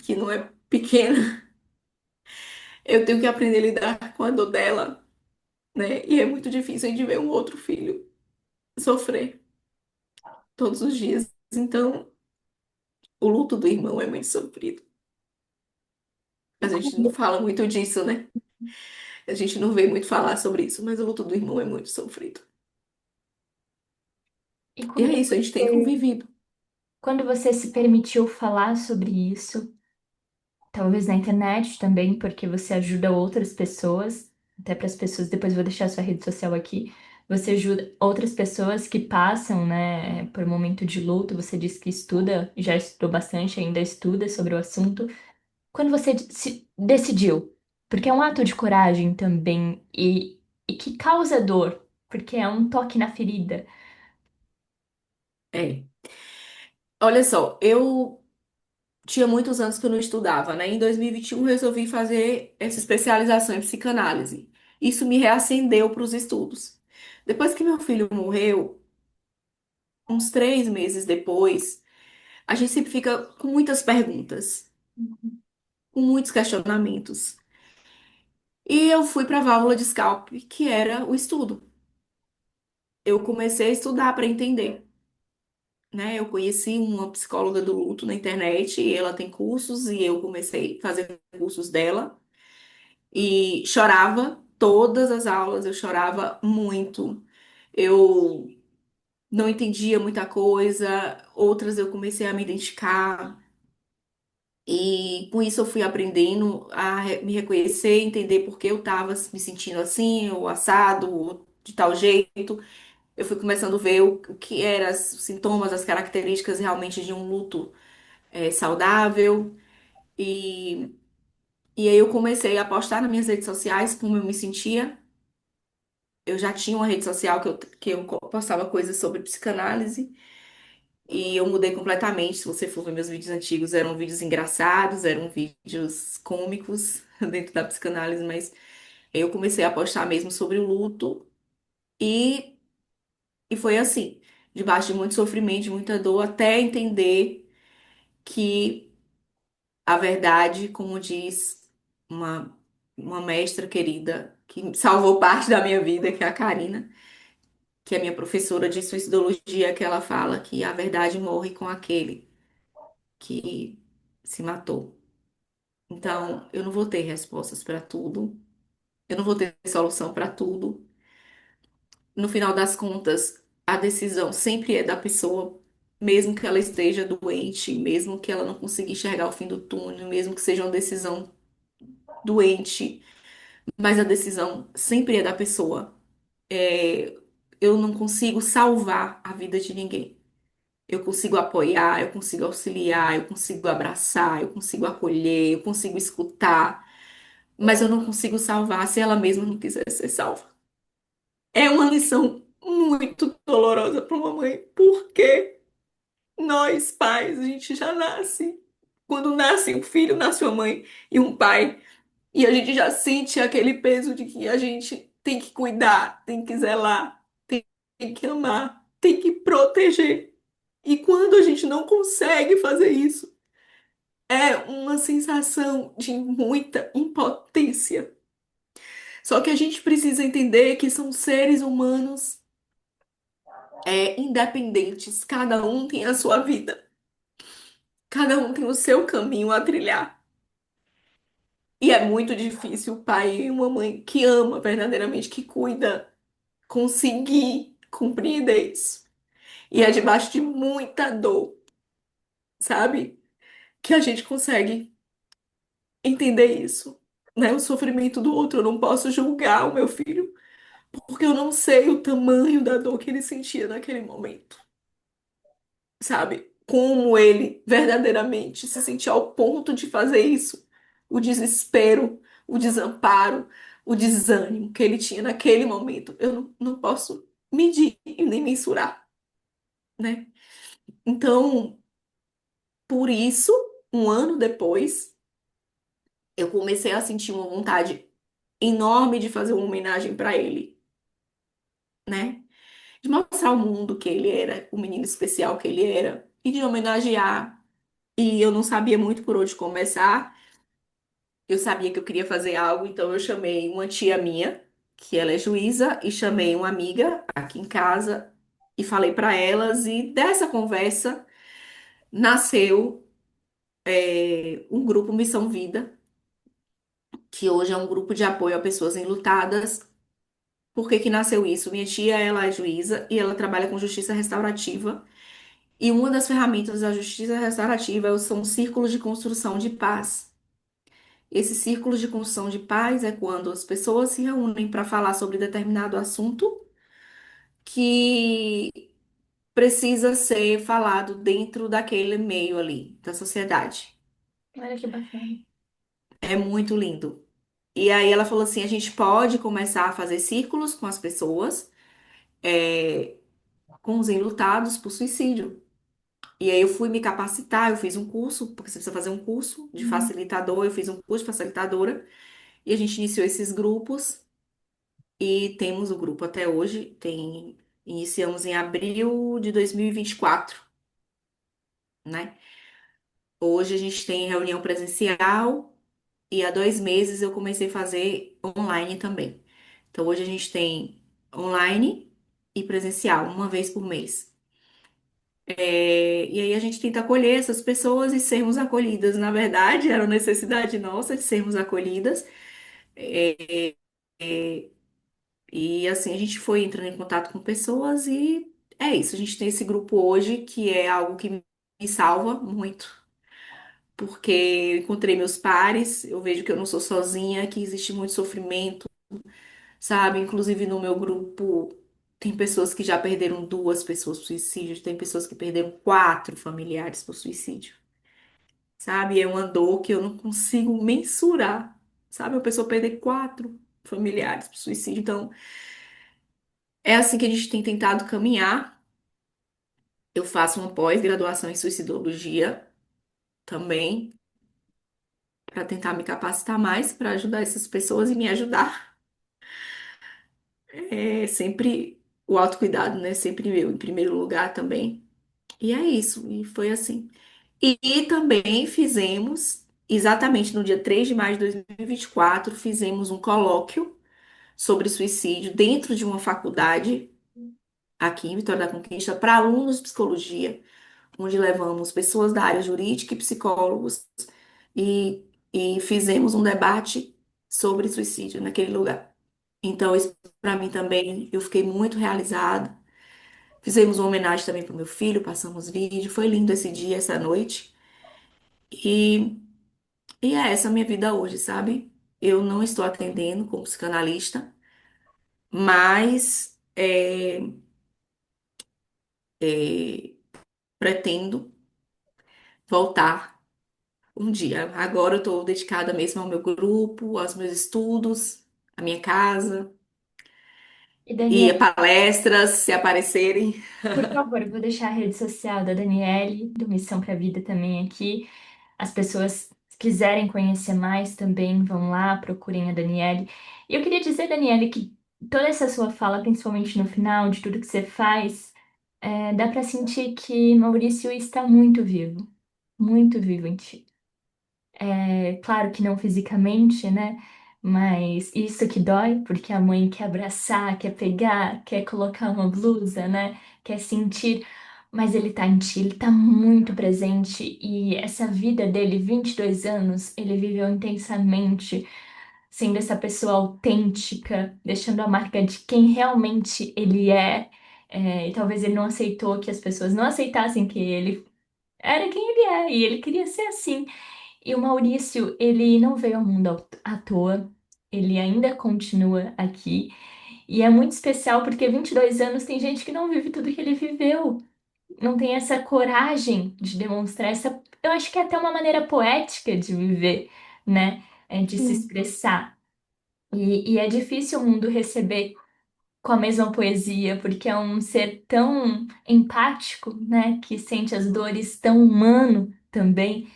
que não é pequena. Eu tenho que aprender a lidar com a dor dela, né? E é muito difícil a gente ver um outro filho sofrer todos os dias. Então, o luto do irmão é muito sofrido. E A gente não como, fala muito disso, né? A gente não vê muito falar sobre isso, mas o luto do irmão é muito sofrido. e E é isso, a gente tem convivido. quando você se permitiu falar sobre isso, talvez na internet também, porque você ajuda outras pessoas, até para as pessoas, depois eu vou deixar a sua rede social aqui. Você ajuda outras pessoas que passam, né, por um momento de luto. Você disse que estuda, já estudou bastante, ainda estuda sobre o assunto. Quando você se decidiu, porque é um ato de coragem também e que causa dor, porque é um toque na ferida. É. Olha só, eu tinha muitos anos que eu não estudava, né? Em 2021 eu resolvi fazer essa especialização em psicanálise. Isso me reacendeu para os estudos. Depois que meu filho morreu, uns 3 meses depois, a gente sempre fica com muitas perguntas, com muitos questionamentos. E eu fui para a válvula de escape, que era o estudo. Eu comecei a estudar para entender, né? Eu conheci uma psicóloga do luto na internet, e ela tem cursos, e eu comecei a fazer cursos dela. E chorava todas as aulas, eu chorava muito. Eu não entendia muita coisa, outras eu comecei a me identificar. E com isso eu fui aprendendo a me reconhecer, entender por que eu estava me sentindo assim, ou assado, ou de tal jeito. Eu fui começando a ver o que eram os sintomas, as características realmente de um luto saudável. E, e aí eu comecei a postar nas minhas redes sociais como eu me sentia. Eu já tinha uma rede social que eu postava coisas sobre psicanálise e eu mudei completamente. Se você for ver meus vídeos antigos, eram vídeos engraçados, eram vídeos cômicos dentro da psicanálise, mas Eu comecei a postar mesmo sobre o luto e, e foi assim, debaixo de muito sofrimento, de muita dor, até entender que a verdade, como diz uma, uma mestra querida que salvou parte da minha vida, que é a Karina, que é minha professora de suicidologia, que ela fala que a verdade morre com aquele que se matou. Então, eu não vou ter respostas para tudo, eu não vou ter solução para tudo. No final das contas, a decisão sempre é da pessoa, mesmo que ela esteja doente, mesmo que ela não consiga enxergar o fim do túnel, mesmo que seja uma decisão doente, mas a decisão sempre é da pessoa. É, eu não consigo salvar a vida de ninguém. Eu consigo apoiar, eu consigo auxiliar, eu consigo abraçar, eu consigo acolher, eu consigo escutar, mas eu não consigo salvar se ela mesma não quiser ser salva. É uma lição muito dolorosa para uma mãe, porque nós, pais, a gente já nasce. Quando nasce um filho, nasce uma mãe e um pai, e a gente já sente aquele peso de que a gente tem que cuidar, tem que zelar, tem que amar, tem que proteger. E quando a gente não consegue fazer isso, é uma sensação de muita impotência. Só que a gente precisa entender que são seres humanos independentes, cada um tem a sua vida, cada um tem o seu caminho a trilhar. E é muito difícil o pai e uma mãe que ama verdadeiramente, que cuida, conseguir compreender isso. E é debaixo de muita dor, sabe? Que a gente consegue entender isso, né? O sofrimento do outro. Eu não posso julgar o meu filho, porque eu não sei o tamanho da dor que ele sentia naquele momento, sabe? Como ele verdadeiramente se sentia ao ponto de fazer isso. O desespero, o desamparo, o desânimo que ele tinha naquele momento. Eu não posso medir e nem mensurar, né? Então, por isso, um ano depois, eu comecei a sentir uma vontade enorme de fazer uma homenagem para ele, né? De mostrar ao mundo que ele era, o menino especial que ele era, e de homenagear. E eu não sabia muito por onde começar. Eu sabia que eu queria fazer algo, então eu chamei uma tia minha, que ela é juíza, e chamei uma amiga aqui em casa e falei para elas. E dessa conversa nasceu um grupo Missão Vida, que hoje é um grupo de apoio a pessoas enlutadas. Por que que nasceu isso? Minha tia, ela é juíza e ela trabalha com justiça restaurativa. E uma das ferramentas da justiça restaurativa são os círculos de construção de paz. Esses círculos de construção de paz é quando as pessoas se reúnem para falar sobre determinado assunto que precisa ser falado dentro daquele meio ali, da sociedade. Olha que bacana. É muito lindo. E aí ela falou assim: a gente pode começar a fazer círculos com as pessoas, com os enlutados por suicídio. E aí eu fui me capacitar, eu fiz um curso, porque você precisa fazer um curso de Uhum. facilitador, eu fiz um curso de facilitadora, e a gente iniciou esses grupos. E temos o grupo até hoje. Iniciamos em abril de 2024, né? Hoje a gente tem reunião presencial e há 2 meses eu comecei a fazer online também. Então hoje a gente tem online e presencial, uma vez por mês. E aí a gente tenta acolher essas pessoas e sermos acolhidas. Na verdade, era uma necessidade nossa de sermos acolhidas. É, E assim, a gente foi entrando em contato com pessoas e é isso. A gente tem esse grupo hoje que é algo que me salva muito, porque eu encontrei meus pares, eu vejo que eu não sou sozinha, que existe muito sofrimento, sabe? Inclusive no meu grupo tem pessoas que já perderam 2 pessoas por suicídio, tem pessoas que perderam 4 familiares por suicídio, sabe? É uma dor que eu não consigo mensurar, sabe? A pessoa perder 4 familiares por suicídio. Então, é assim que a gente tem tentado caminhar. Eu faço uma pós-graduação em suicidologia também, para tentar me capacitar mais para ajudar essas pessoas e me ajudar. É sempre o autocuidado, né? Sempre eu, em primeiro lugar também. E é isso, e foi assim. E também fizemos, exatamente no dia 3 de maio de 2024, fizemos um colóquio sobre suicídio dentro de uma faculdade aqui em Vitória da Conquista para alunos de psicologia, onde levamos pessoas da área jurídica e psicólogos e, e fizemos um debate sobre suicídio naquele lugar. Então, isso para mim também, eu fiquei muito realizada. Fizemos uma homenagem também para o meu filho, passamos vídeo, foi lindo esse dia, essa noite. E, e é essa a minha vida hoje, sabe? Eu não estou atendendo como psicanalista, mas pretendo voltar um dia. Agora eu estou dedicada mesmo ao meu grupo, aos meus estudos, à minha casa E e a Daniela, palestras, se aparecerem. por favor, eu vou deixar a rede social da Daniele, do Missão para a Vida também aqui. As pessoas se quiserem conhecer mais também vão lá, procurem a Daniele. E eu queria dizer, Daniele, que toda essa sua fala, principalmente no final, de tudo que você faz, dá para sentir que Maurício está muito vivo em ti. É claro que não fisicamente, né? Mas isso que dói, porque a mãe quer abraçar, quer pegar, quer colocar uma blusa, né? Quer sentir. Mas ele tá em ti, ele tá muito presente. E essa vida dele, 22 anos, ele viveu intensamente, sendo essa pessoa autêntica, deixando a marca de quem realmente ele é. E talvez ele não aceitou que as pessoas não aceitassem que ele era quem ele é, e ele queria ser assim. E o Maurício, ele não veio ao mundo à toa, ele ainda continua aqui. E é muito especial porque 22 anos tem gente que não vive tudo que ele viveu, não tem essa coragem de demonstrar essa. Eu acho que é até uma maneira poética de viver, né? De se Sim. expressar. E é difícil o mundo receber com a mesma poesia, porque é um ser tão empático, né? Que sente as dores tão humano também.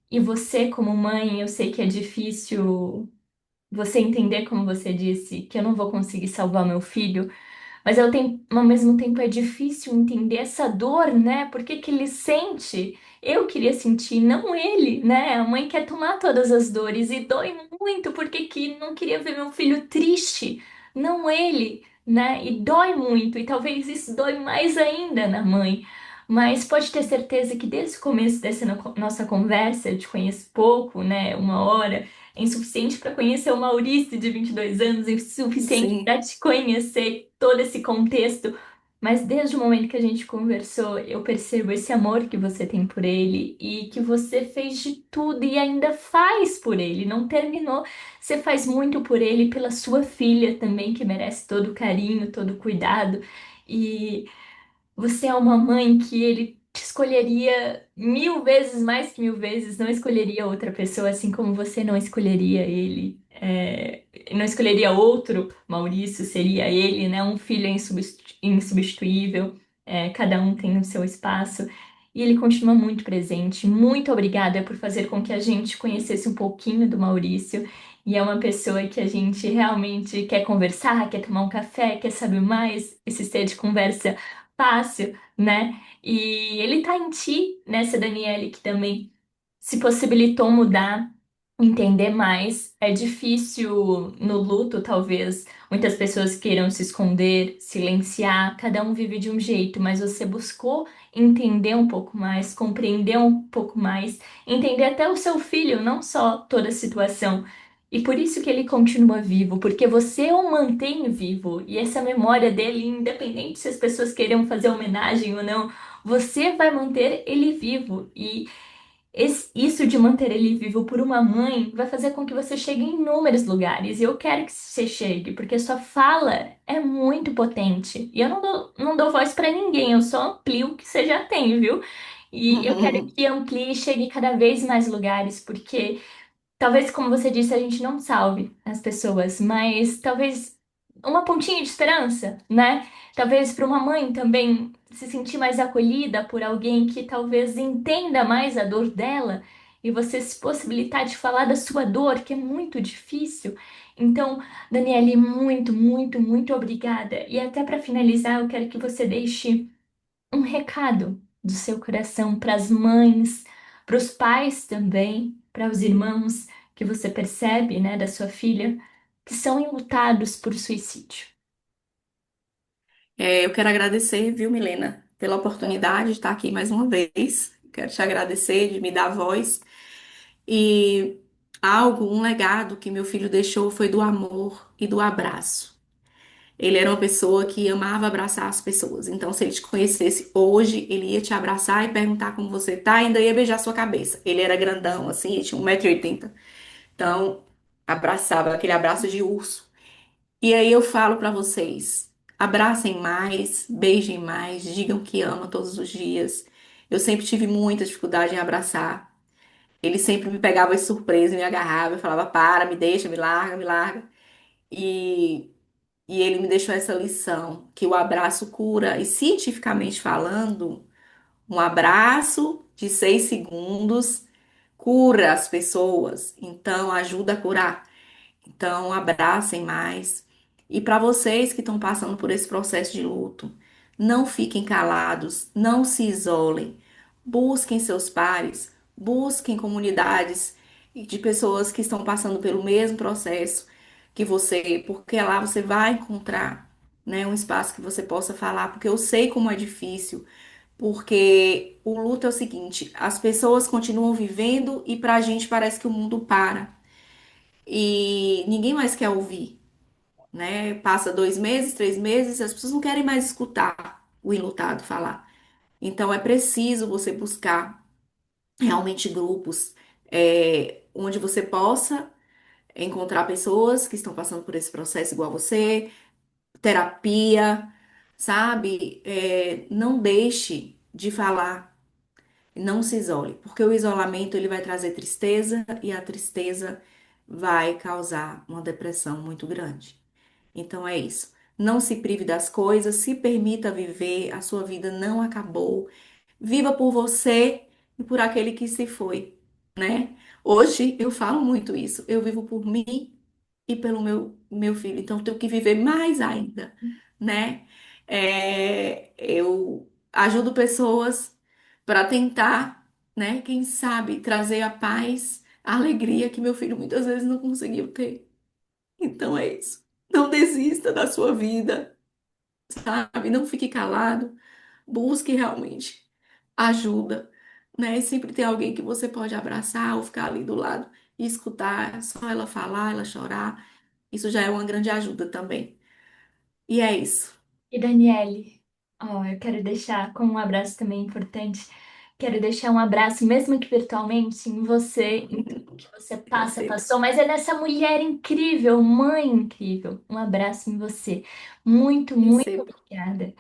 E você, como mãe, eu sei que é difícil você entender, como você disse, que eu não vou conseguir salvar meu filho, mas ao mesmo tempo é difícil entender essa dor, né? Por que que ele sente? Eu queria sentir, não ele, né? A mãe quer tomar todas as dores e dói muito porque que não queria ver meu filho triste, não ele, né? E dói muito, e talvez isso dói mais ainda na mãe. Mas pode ter certeza que desde o começo dessa nossa conversa, eu te conheço pouco, né? Uma hora, é insuficiente para conhecer o Maurício de 22 anos, é insuficiente Sim. para te conhecer todo esse contexto. Mas desde o momento que a gente conversou, eu percebo esse amor que você tem por ele e que você fez de tudo e ainda faz por ele. Não terminou. Você faz muito por ele e pela sua filha também, que merece todo o carinho, todo o cuidado. E você é uma mãe que ele te escolheria 1000 vezes mais que 1000 vezes, não escolheria outra pessoa, assim como você não escolheria ele, não escolheria outro Maurício, seria ele, né? Um filho é insubstituível, cada um tem o seu espaço. E ele continua muito presente. Muito obrigada por fazer com que a gente conhecesse um pouquinho do Maurício. E é uma pessoa que a gente realmente quer conversar, quer tomar um café, quer saber mais. Esse ser de conversa fácil, né? E ele tá em ti, nessa Daniele, que também se possibilitou mudar, entender mais. É difícil no luto, talvez muitas pessoas queiram se esconder, silenciar, cada um vive de um jeito, mas você buscou entender um pouco mais, compreender um pouco mais, entender até o seu filho, não só toda a situação. E por isso que ele continua vivo, porque você o mantém vivo. E essa memória dele, independente se as pessoas queiram fazer homenagem ou não, você vai manter ele vivo. E isso de manter ele vivo por uma mãe vai fazer com que você chegue em inúmeros lugares. E eu quero que você chegue, porque sua fala é muito potente. E eu não dou voz para ninguém, eu só amplio o que você já tem, viu? E eu quero que amplie e chegue cada vez mais lugares, porque talvez, como você disse, a gente não salve as pessoas, mas talvez uma pontinha de esperança, né? Talvez para uma mãe também se sentir mais acolhida por alguém que talvez entenda mais a dor dela e você se possibilitar de falar da sua dor, que é muito difícil. Então, Daniele, muito, muito, muito obrigada. E até para finalizar, eu quero que você deixe um recado do seu coração para as mães, para os pais também, para os irmãos que você percebe, né, da sua filha, que são enlutados por suicídio. Eu quero agradecer, viu, Milena, pela oportunidade de estar aqui mais uma vez. Quero te agradecer de me dar voz. E um legado que meu filho deixou foi do amor e do abraço. Ele era uma pessoa que amava abraçar as pessoas. Então, se ele te conhecesse hoje, ele ia te abraçar e perguntar como você tá, e ainda ia beijar sua cabeça. Ele era grandão, assim, ele tinha 1,80 m. Então, abraçava, aquele abraço de urso. E aí eu falo pra vocês, abracem mais, beijem mais, digam que amam todos os dias. Eu sempre tive muita dificuldade em abraçar. Ele sempre me pegava de surpresa, me agarrava, eu falava, para, me deixa, me larga, me larga. E, e ele me deixou essa lição, que o abraço cura. E cientificamente falando, um abraço de 6 segundos cura as pessoas. Então, ajuda a curar. Então, abracem mais. E para vocês que estão passando por esse processo de luto, não fiquem calados, não se isolem. Busquem seus pares, busquem comunidades de pessoas que estão passando pelo mesmo processo que você, porque lá você vai encontrar, né, um espaço que você possa falar, porque eu sei como é difícil, porque o luto é o seguinte, as pessoas continuam vivendo e pra gente parece que o mundo para e ninguém mais quer ouvir, né? Passa 2 meses, 3 meses, as pessoas não querem mais escutar o enlutado falar. Então é preciso você buscar realmente grupos onde você possa encontrar pessoas que estão passando por esse processo igual a você, terapia, sabe? Não deixe de falar, não se isole, porque o isolamento ele vai trazer tristeza e a tristeza vai causar uma depressão muito grande. Então é isso. Não se prive das coisas, se permita viver, a sua vida não acabou. Viva por você e por aquele que se foi, né? Hoje eu falo muito isso. Eu vivo por mim e pelo meu filho. Então eu tenho que viver mais ainda, né? Eu ajudo pessoas para tentar, né? Quem sabe trazer a paz, a alegria que meu filho muitas vezes não conseguiu ter. Então é isso. Não desista da sua vida, sabe? Não fique calado. Busque realmente ajuda, né? Sempre tem alguém que você pode abraçar ou ficar ali do lado e escutar, só ela falar, ela chorar. Isso já é uma grande ajuda também. E é isso. E Daniele, ó, eu quero deixar com um abraço também importante. Quero deixar um abraço, mesmo que virtualmente, em você, em tudo que você passa, Receba. passou, mas é nessa mulher incrível, mãe incrível. Um abraço em você. Muito, muito Receba. obrigada.